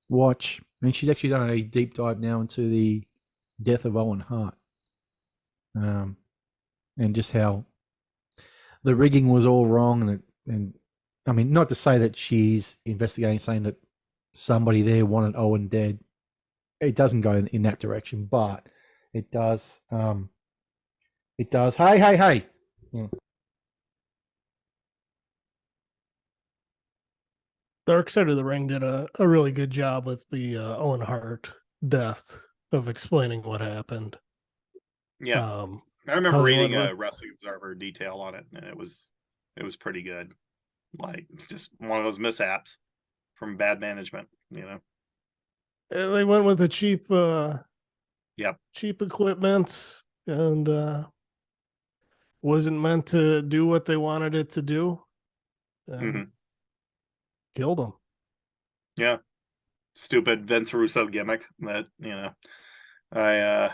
watch. I mean, she's actually done a deep dive now into the death of Owen Hart, and just how the rigging was all wrong. And I mean, not to say that she's investigating, saying that somebody there wanted Owen dead. It doesn't go in that direction, but it does. It does. Hey. Yeah. Dark Side of the Ring did a really good job with the Owen Hart death of explaining what happened. Yeah, I remember reading a Wrestling Observer detail on it, and it was pretty good. Like, it's just one of those mishaps from bad management, And they went with the cheap, cheap equipment, and wasn't meant to do what they wanted it to do. Killed him. Yeah, stupid Vince Russo gimmick that I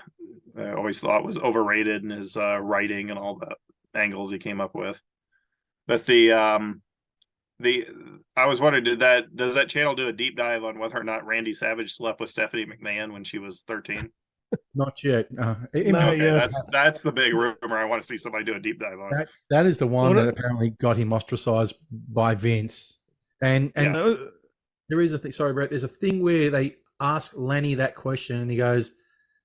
always thought was overrated in his writing and all the angles he came up with. But I was wondering, does that channel do a deep dive on whether or not Randy Savage slept with Stephanie McMahon when she was 13? Not yet. That's the big rumor. I want to see somebody do a deep dive on. That is the one that apparently got him ostracized by Vince. And there is a thing. Sorry, Brett. There's a thing where they ask Lanny that question, and he goes,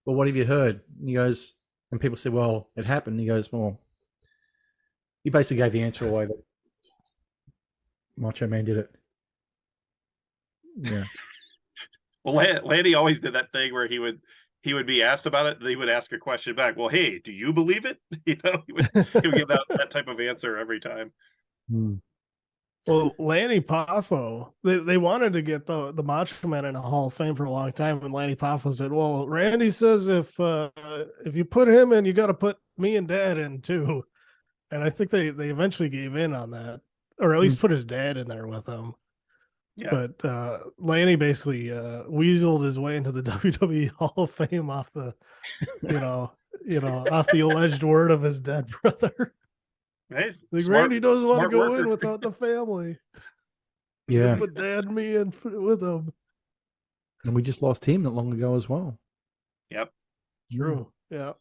"Well, what have you heard?" And he goes, and people say, "Well, it happened." And he goes, "Well," he basically gave the answer away. Macho Man did it. Yeah. Well, Lanny always did that thing where he would be asked about it. He would ask a question back. Well, hey, do you believe it? He would give that type of answer every time. Well, Lanny Poffo, they wanted to get the Macho Man in the Hall of Fame for a long time, and Lanny Poffo said, "Well, Randy says if you put him in, you got to put me and Dad in too." And I think they eventually gave in on that, or at least put his dad in there with him. Yeah. But Lanny basically weaseled his way into the WWE Hall of Fame off the, off the alleged word of his dead brother. Hey, like Randy doesn't want to go in without the family. Yeah. Put Dad and me in with him. And we just lost him not long ago as well. Yep. True. Yeah.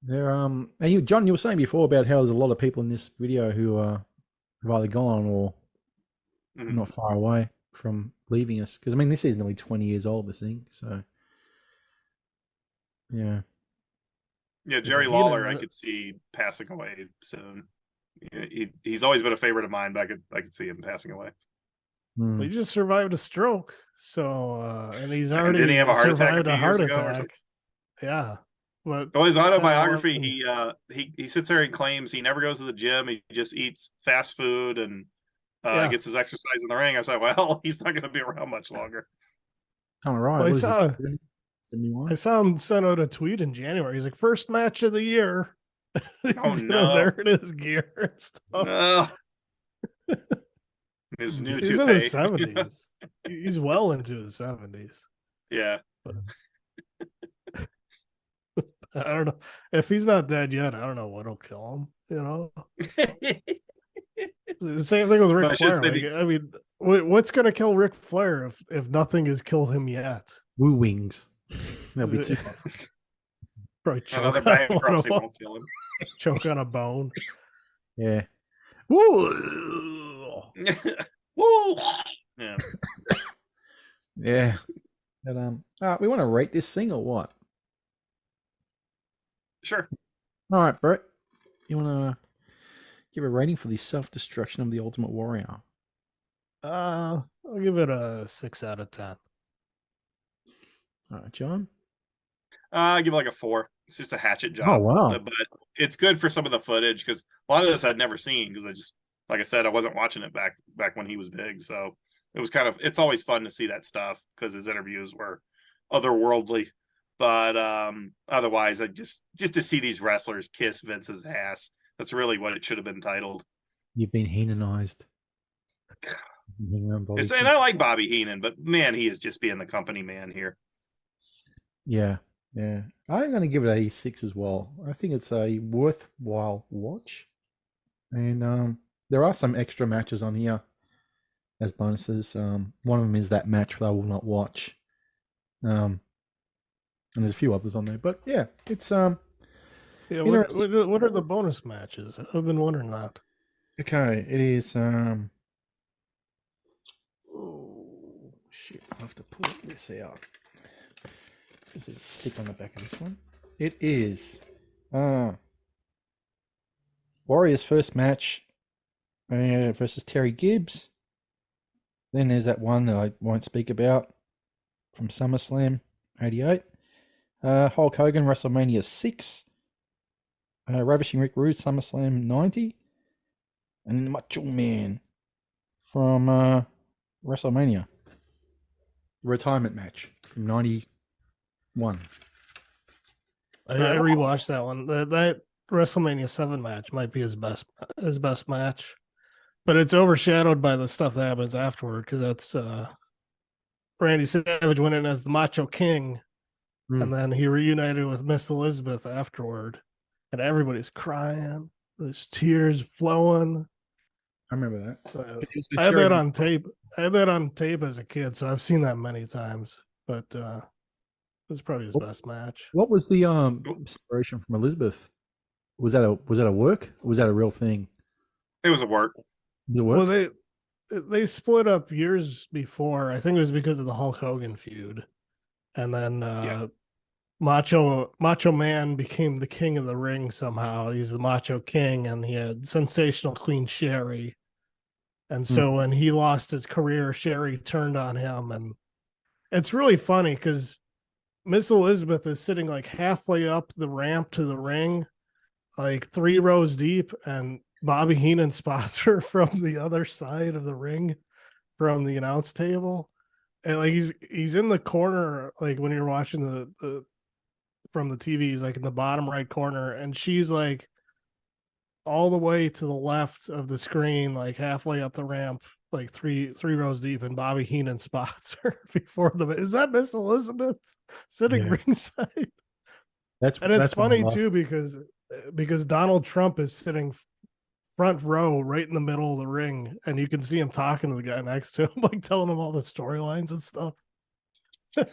There, and John, you were saying before about how there's a lot of people in this video who have either gone or not far away from leaving us. Because I mean, this is nearly 20 years old. This thing, so yeah. Yeah, Jerry Lawler, I could see passing away soon. He's always been a favorite of mine, but I could see him passing away. Well, he just survived a stroke, so and he's already did he have a heart survived attack a heart attack. Yeah. But his autobiography, he sits there and claims he never goes to the gym. He just eats fast food and gets his exercise in the ring. I said, well, he's not going to be around much longer. Kind of right. Well, I saw him send out a tweet in January. He's like, first match of the year. Oh, no. There it is, gear and stuff. No. His new He's toupee. in his 70s. He's well into his 70s. Yeah. But I don't know. If he's not dead yet, I don't know what'll kill him, The same thing with Ric Flair. I mean, what's going to kill Ric Flair if nothing has killed him yet? Woo wings. That'll be too. Probably Another bankruptcy won't kill him. Choke on a bone. Yeah. Woo. Woo. Yeah. Yeah. But we want to rate this thing or what? Sure. All right, Brett. You want to give a rating for the self-destruction of the Ultimate Warrior? I'll give it a 6 out of 10. All right, John. I give it like a 4. It's just a hatchet job. Oh wow! But it's good for some of the footage because a lot of this I'd never seen because I just, like I said, I wasn't watching it back when he was big. So it was it's always fun to see that stuff because his interviews were otherworldly. But otherwise, I just to see these wrestlers kiss Vince's ass. That's really what it should have been titled. You've been Heenanized. And I like Bobby Heenan, but man, he is just being the company man here. Yeah. I'm going to give it a 6 as well. I think it's a worthwhile watch. And there are some extra matches on here as bonuses. One of them is that match that I will not watch. And there's a few others on there. But yeah, it's what are the bonus matches? I've been wondering that. Okay, it is oh shit, I have to pull this out. There's a stick on the back of this one. It is Warrior's first match versus Terry Gibbs. Then there's that one that I won't speak about from SummerSlam 88. Hulk Hogan, WrestleMania 6. Ravishing Rick Rude, SummerSlam 90. And then Macho Man from WrestleMania. Retirement match from 91. I rewatched that one. That WrestleMania 7 match might be his best match. But it's overshadowed by the stuff that happens afterward because that's Randy Savage winning as the Macho King. And then he reunited with Miss Elizabeth afterward. And everybody's crying. There's tears flowing. I remember that. I had that on tape. I had that on tape as a kid, so I've seen that many times. But this is probably his best match. What was the separation from Elizabeth? Was that a work? Or was that a real thing? It was a work. The work? Well, they split up years before. I think it was because of the Hulk Hogan feud, and then Macho Man became the king of the ring somehow. He's the Macho King, and he had Sensational Queen Sherry. And so when he lost his career, Sherry turned on him. And it's really funny because Miss Elizabeth is sitting like halfway up the ramp to the ring, like 3 rows deep, and Bobby Heenan spots her from the other side of the ring from the announce table. And like he's in the corner, like when you're watching the from the TV, he's like in the bottom right corner, and she's like all the way to the left of the screen, like halfway up the ramp, like three rows deep, and Bobby Heenan spots her before the. Is that Miss Elizabeth sitting ringside? It's funny too because Donald Trump is sitting front row right in the middle of the ring, and you can see him talking to the guy next to him, like telling him all the storylines and stuff. I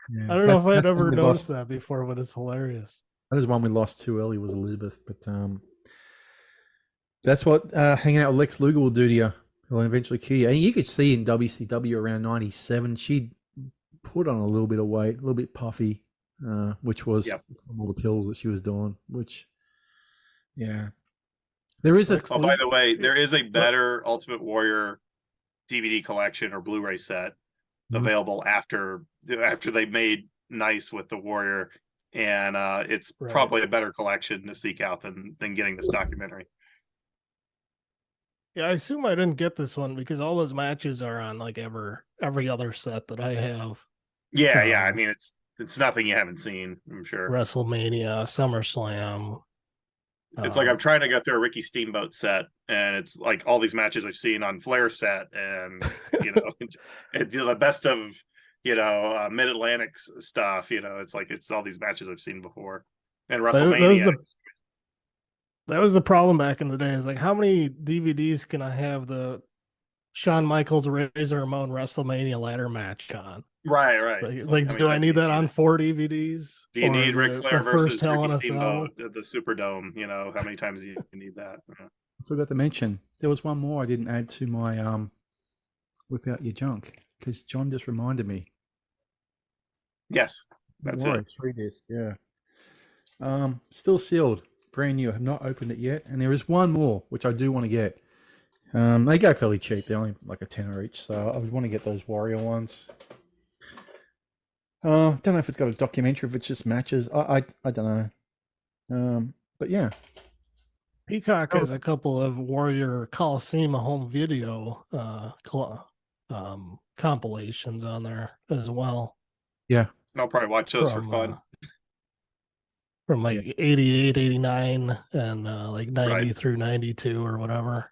don't know if I'd ever noticed that before, but it's hilarious. That is one we lost too early, was Elizabeth, but that's what hanging out with Lex Luger will do to you. He'll eventually kill you. And you could see in WCW around 97, she'd put on a little bit of weight, a little bit puffy, which was from all the pills that she was doing, which, There is by the way, there is a better Ultimate Warrior DVD collection or Blu-ray set available after they made Nice with the Warrior, and it's probably a better collection to seek out than getting this documentary. Yeah, I assume I didn't get this one because all those matches are on like every other set that I have. Yeah, I mean it's nothing you haven't seen, I'm sure. WrestleMania, SummerSlam. It's like I'm trying to go through a Ricky Steamboat set, and it's like all these matches I've seen on Flair set, and the best of Mid Atlantic stuff. It's all these matches I've seen before, and WrestleMania. That was the problem back in the day. Is like, how many DVDs can I have the Shawn Michaels Razor Ramon WrestleMania ladder match on? Right. Do I need that on 4 DVDs? Do you need Ric Flair versus Ricky Steamboat at the Superdome? How many times do you need that? I forgot to mention there was one more I didn't add to my whip out your junk because John just reminded me. Yes, that's it. 3 disc, still sealed, brand new. I have not opened it yet, and there is one more which I do want to get. They go fairly cheap. They're only like a tenner each, so I would want to get those Warrior ones. Don't know if it's got a documentary, if it's just matches. I don't know. But yeah. Peacock has a couple of Warrior Coliseum home video compilations on there as well. Yeah. I'll probably watch those for fun. From like 88, 89, and like 90 through 92 or whatever.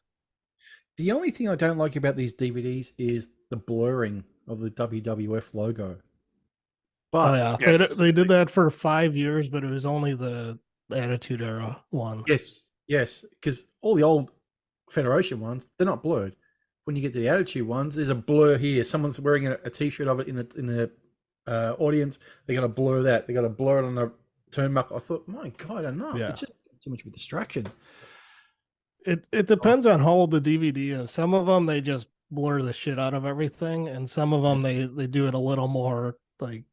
The only thing I don't like about these DVDs is the blurring of the WWF logo. But they did that for 5 years, but it was only the Attitude Era one. Yes, because all the old Federation ones, they're not blurred. When you get to the Attitude ones, there's a blur here. Someone's wearing a T-shirt of it in the audience. They got to blur that. They got to blur it on the turnbuckle. I thought, my God, enough. Yeah. It's just too much of a distraction. It depends on how old the DVD is. Some of them they just blur the shit out of everything, and some of them they do it a little more like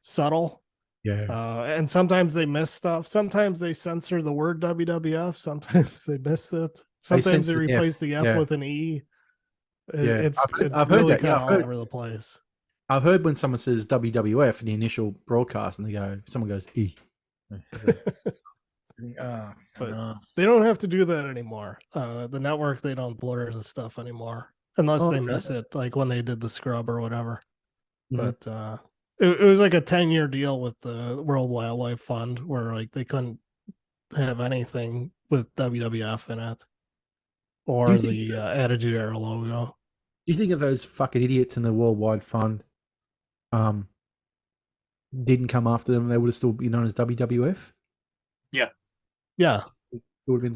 subtle. And sometimes they miss stuff. Sometimes they censor the word WWF. Sometimes they miss it. Sometimes they replace the F with an E. It's I've really heard that. kind of all over the place. I've heard when someone says WWF in the initial broadcast, and someone goes E. But they don't have to do that anymore. The network, they don't blur the stuff anymore unless they miss it, like when they did the scrub or whatever. Mm-hmm. But it was like a 10-year deal with the World Wildlife Fund where like they couldn't have anything with WWF in it or the Attitude Era logo. Do you think if those fucking idiots in the Worldwide Fund didn't come after them, they would have still been known as WWF? Yeah.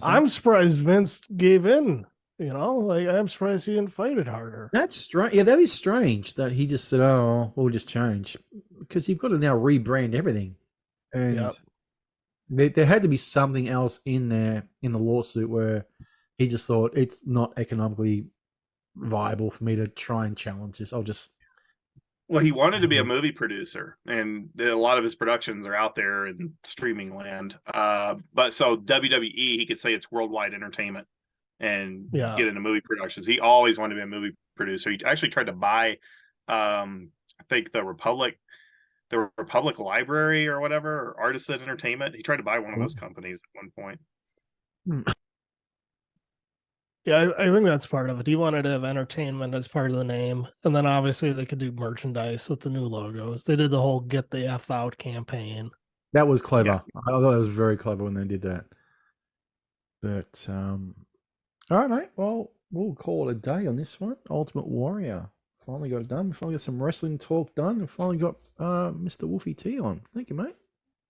I'm surprised Vince gave in. I'm surprised he didn't fight it harder. That's strange. Yeah, that is strange that he just said, "Oh, we'll just change," because you've got to now rebrand everything, and there had to be something else in there in the lawsuit where he just thought it's not economically viable for me to try and challenge this. Well, he wanted to be a movie producer, and a lot of his productions are out there in streaming land. But so WWE, he could say it's worldwide entertainment. and Yeah. get into movie productions. He always wanted to be a movie producer. He actually tried to buy, I think the Republic Library or whatever, or Artisan Entertainment. He tried to buy one of those companies at one point. Yeah, I think that's part of it. He wanted to have entertainment as part of the name. And then obviously they could do merchandise with the new logos. They did the whole Get the F Out campaign. That was clever. Yeah. I thought it was very clever when they did that. But, all right, mate. Well, we'll call it a day on this one. Ultimate Warrior. Finally got it done. We finally got some wrestling talk done. And finally got Mr. Wolfie T on. Thank you, mate.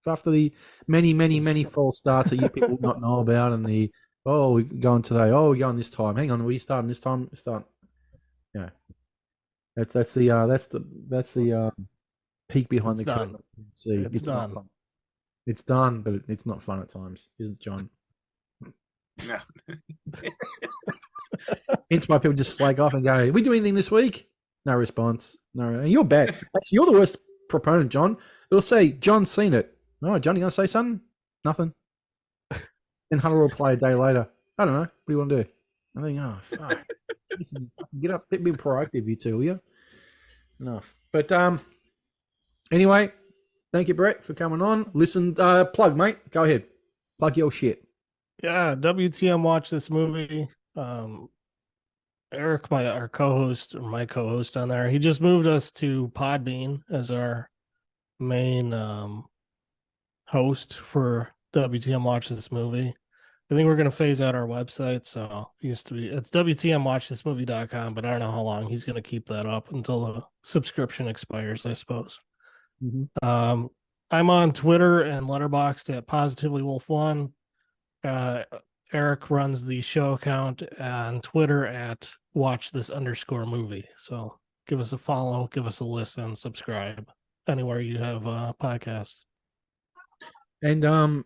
So after the many false starts that you people not know about, and the we're going today. Oh, we're going this time. Hang on, we starting this time. Start. Yeah, that's the peek behind the curtain. See, it's done. Not fun. It's done, but it's not fun at times, isn't it, John? No. Hence why people just slag off and go, "We do anything this week?" No response. No, and you're bad. Actually, you're the worst proponent, John. It'll say, "John's seen it." Oh, Johnny, gonna say something? Nothing. And Hunter will play a day later. I don't know. What do you want to do? I think, oh, fuck. Listen, get up, be proactive, you two, will you? Enough. But anyway, thank you, Brett, for coming on. Listen, plug, mate. Go ahead. Plug your shit. Yeah, WTM watch this movie. Eric, my co-host on there, he just moved us to Podbean as our main host for WTM watch this movie. I think we're going to phase out our website. So it's WTMWatchThisMovie.com, but I don't know how long he's going to keep that up until the subscription expires, I suppose. Mm-hmm. I'm on Twitter and Letterboxd at PositivelyWolf1. Eric runs the show account on Twitter at WatchThis_movie. So give us a follow, give us a listen, subscribe anywhere you have podcasts. And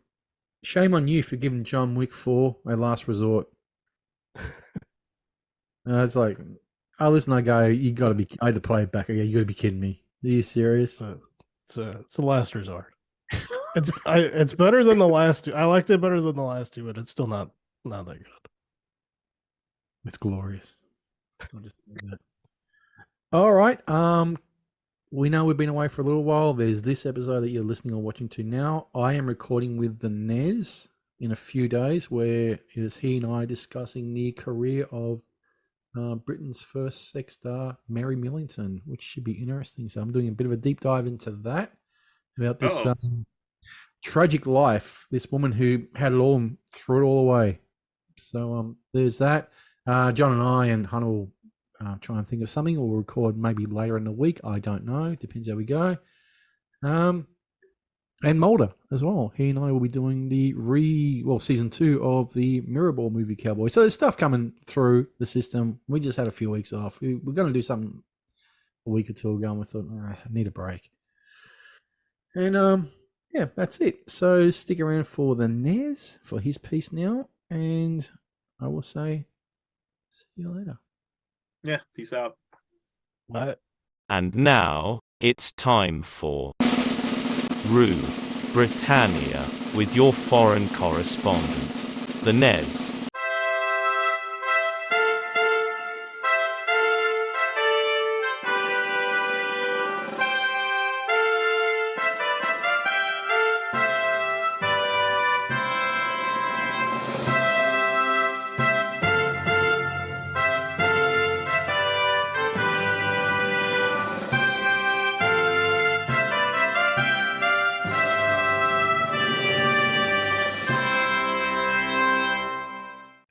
shame on you for giving John Wick 4 a last resort. It's like, I listen, I go, you got to be, I had to play it back again. You got to be kidding me. Are you serious? It's a last resort. It's better than the last two. I liked it better than the last two, but it's still not that good. It's glorious. All right. We know we've been away for a little while. There's this episode that you're listening or watching to now. I am recording with the Nez in a few days, where it is he and I discussing the career of Britain's first sex star, Mary Millington, which should be interesting. So I'm doing a bit of a deep dive into that, about this tragic life, this woman who had it all and threw it all away. So there's that. John and I and Hunter will try and think of something, or we'll record maybe later in the week. I don't know. Depends how we go. And Mulder as well. He and I will be doing the season 2 of the Mirrorball movie Cowboy. So there's stuff coming through the system. We just had a few weeks off. We're going to do something a week or two ago, and we thought, I need a break. And yeah, that's it. So stick around for the Nez for his piece now, and I will say, see you later. Yeah, peace out. Bye. And now, it's time for Rue Britannia with your foreign correspondent, the Nez.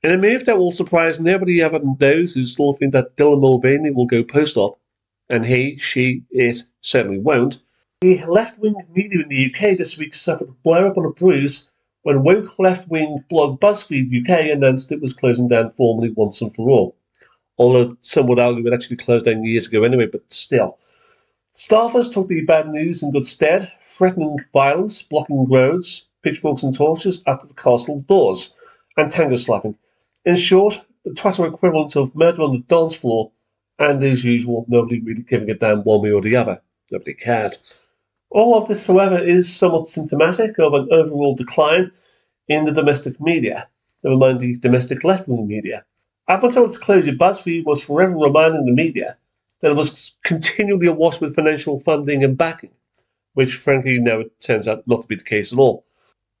In a move that will surprise nobody other than those who still think that Dylan Mulvaney will go post-op, and it certainly won't, the left-wing media in the UK this week suffered a blow-up on a bruise when woke left-wing blog BuzzFeed UK announced it was closing down formally once and for all. Although some would argue it actually closed down years ago anyway, but still. Staffers took the bad news in good stead, threatening violence, blocking roads, pitchforks and torches after the castle doors, and tango slapping. In short, the Twitter equivalent of murder on the dance floor, and as usual, nobody really giving a damn one way or the other. Nobody cared. All of this, however, is somewhat symptomatic of an overall decline in the domestic media, never mind the domestic left-wing media. Up until its closure, BuzzFeed was forever reminding the media that it was continually awash with financial funding and backing, which frankly now it turns out not to be the case at all.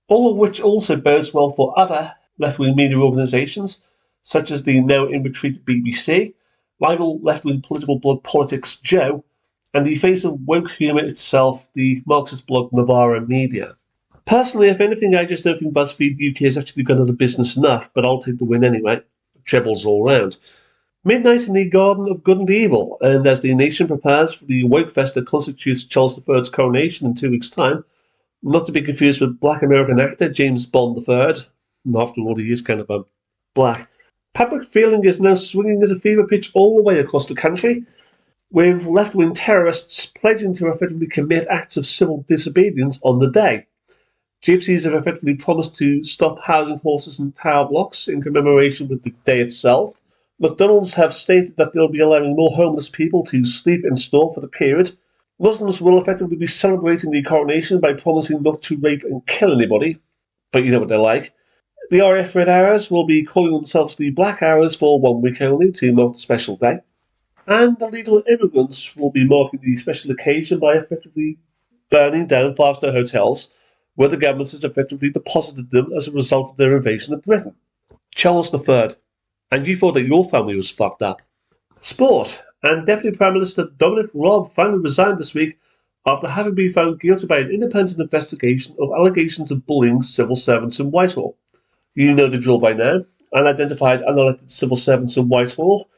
All of which also bodes well for other left-wing media organisations, such as the now in-retreat BBC, rival left-wing political blog Politics Joe, and the face of woke humour itself, the Marxist blog Novara Media. Personally, if anything, I just don't think BuzzFeed UK has actually gone out of business enough, but I'll take the win anyway. Trebles all round. Midnight in the Garden of Good and Evil, and as the nation prepares for the woke fest that constitutes Charles III's coronation in 2 weeks' time, not to be confused with black American actor James Bond III, after all he is kind of black, public feeling is now swinging as a fever pitch all the way across the country, with left-wing terrorists pledging to effectively commit acts of civil disobedience on the day. Gypsies have effectively promised to stop housing horses in tower blocks in commemoration with the day itself. McDonald's have stated that they'll be allowing more homeless people to sleep in store for the period. Muslims will effectively be celebrating the coronation by promising not to rape and kill anybody, but you know what they're like. The RF Red Arrows will be calling themselves the Black Arrows for 1 week only to mark the special day. And the legal immigrants will be marking the special occasion by effectively burning down 5-star hotels where the government has effectively deposited them as a result of their invasion of Britain. Charles III. And you thought that your family was fucked up. Sport. And Deputy Prime Minister Dominic Raab finally resigned this week after having been found guilty by an independent investigation of allegations of bullying civil servants in Whitehall. You know the drill by now. Unidentified, unelected civil servants in Whitehall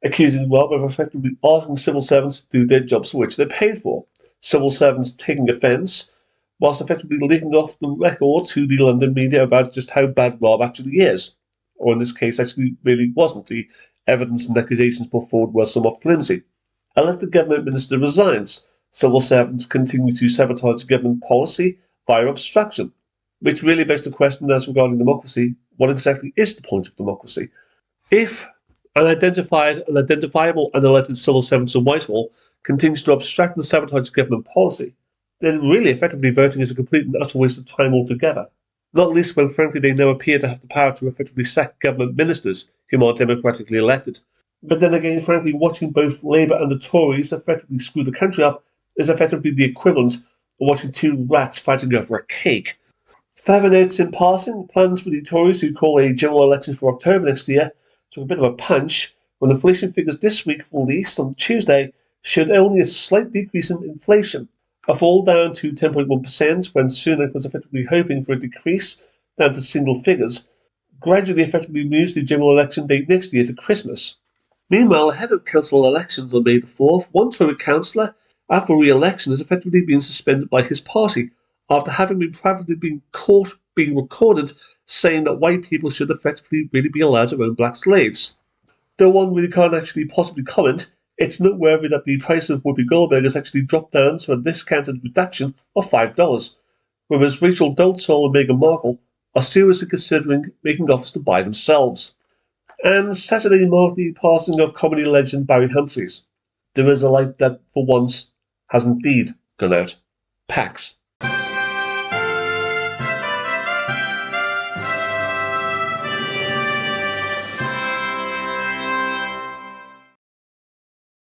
accusing Raab of effectively asking civil servants to do their jobs for which they're paid for. Civil servants taking offence, whilst effectively leaking off the record to the London media about just how bad Raab actually is. Or in this case, actually really wasn't. The evidence and accusations put forward were somewhat flimsy. Elected government minister resigns. Civil servants continue to sabotage government policy via obstruction, which really begs the question as regarding democracy, what exactly is the point of democracy? If unidentified, unidentifiable, unelected civil servants in Whitehall continues to obstruct and sabotage government policy, then really effectively voting is a complete and utter waste of time altogether. Not least when frankly they now appear to have the power to effectively sack government ministers whom are democratically elected. But then again, frankly, watching both Labour and the Tories effectively screw the country up is effectively the equivalent of watching two rats fighting over a cake. Further notes in passing, plans for the Tories who call a general election for October next year took a bit of a punch when inflation figures this week released on Tuesday showed only a slight decrease in inflation, a fall down to 10.1% when Sunak was effectively hoping for a decrease down to single figures, gradually effectively moves the general election date next year to Christmas. Meanwhile, ahead of council elections on May the 4th, one Tory councillor, after re-election, has effectively been suspended by his party after having been privately been caught being recorded saying that white people should effectively really be allowed to own black slaves. Though one really can't actually possibly comment, it's noteworthy that the price of Whoopi Goldberg has actually dropped down to a discounted reduction of $5, whereas Rachel Dolezal and Meghan Markle are seriously considering making offers to buy themselves. And Saturday marked the passing of comedy legend Barry Humphries. There is a light that, for once, has indeed gone out. PAX.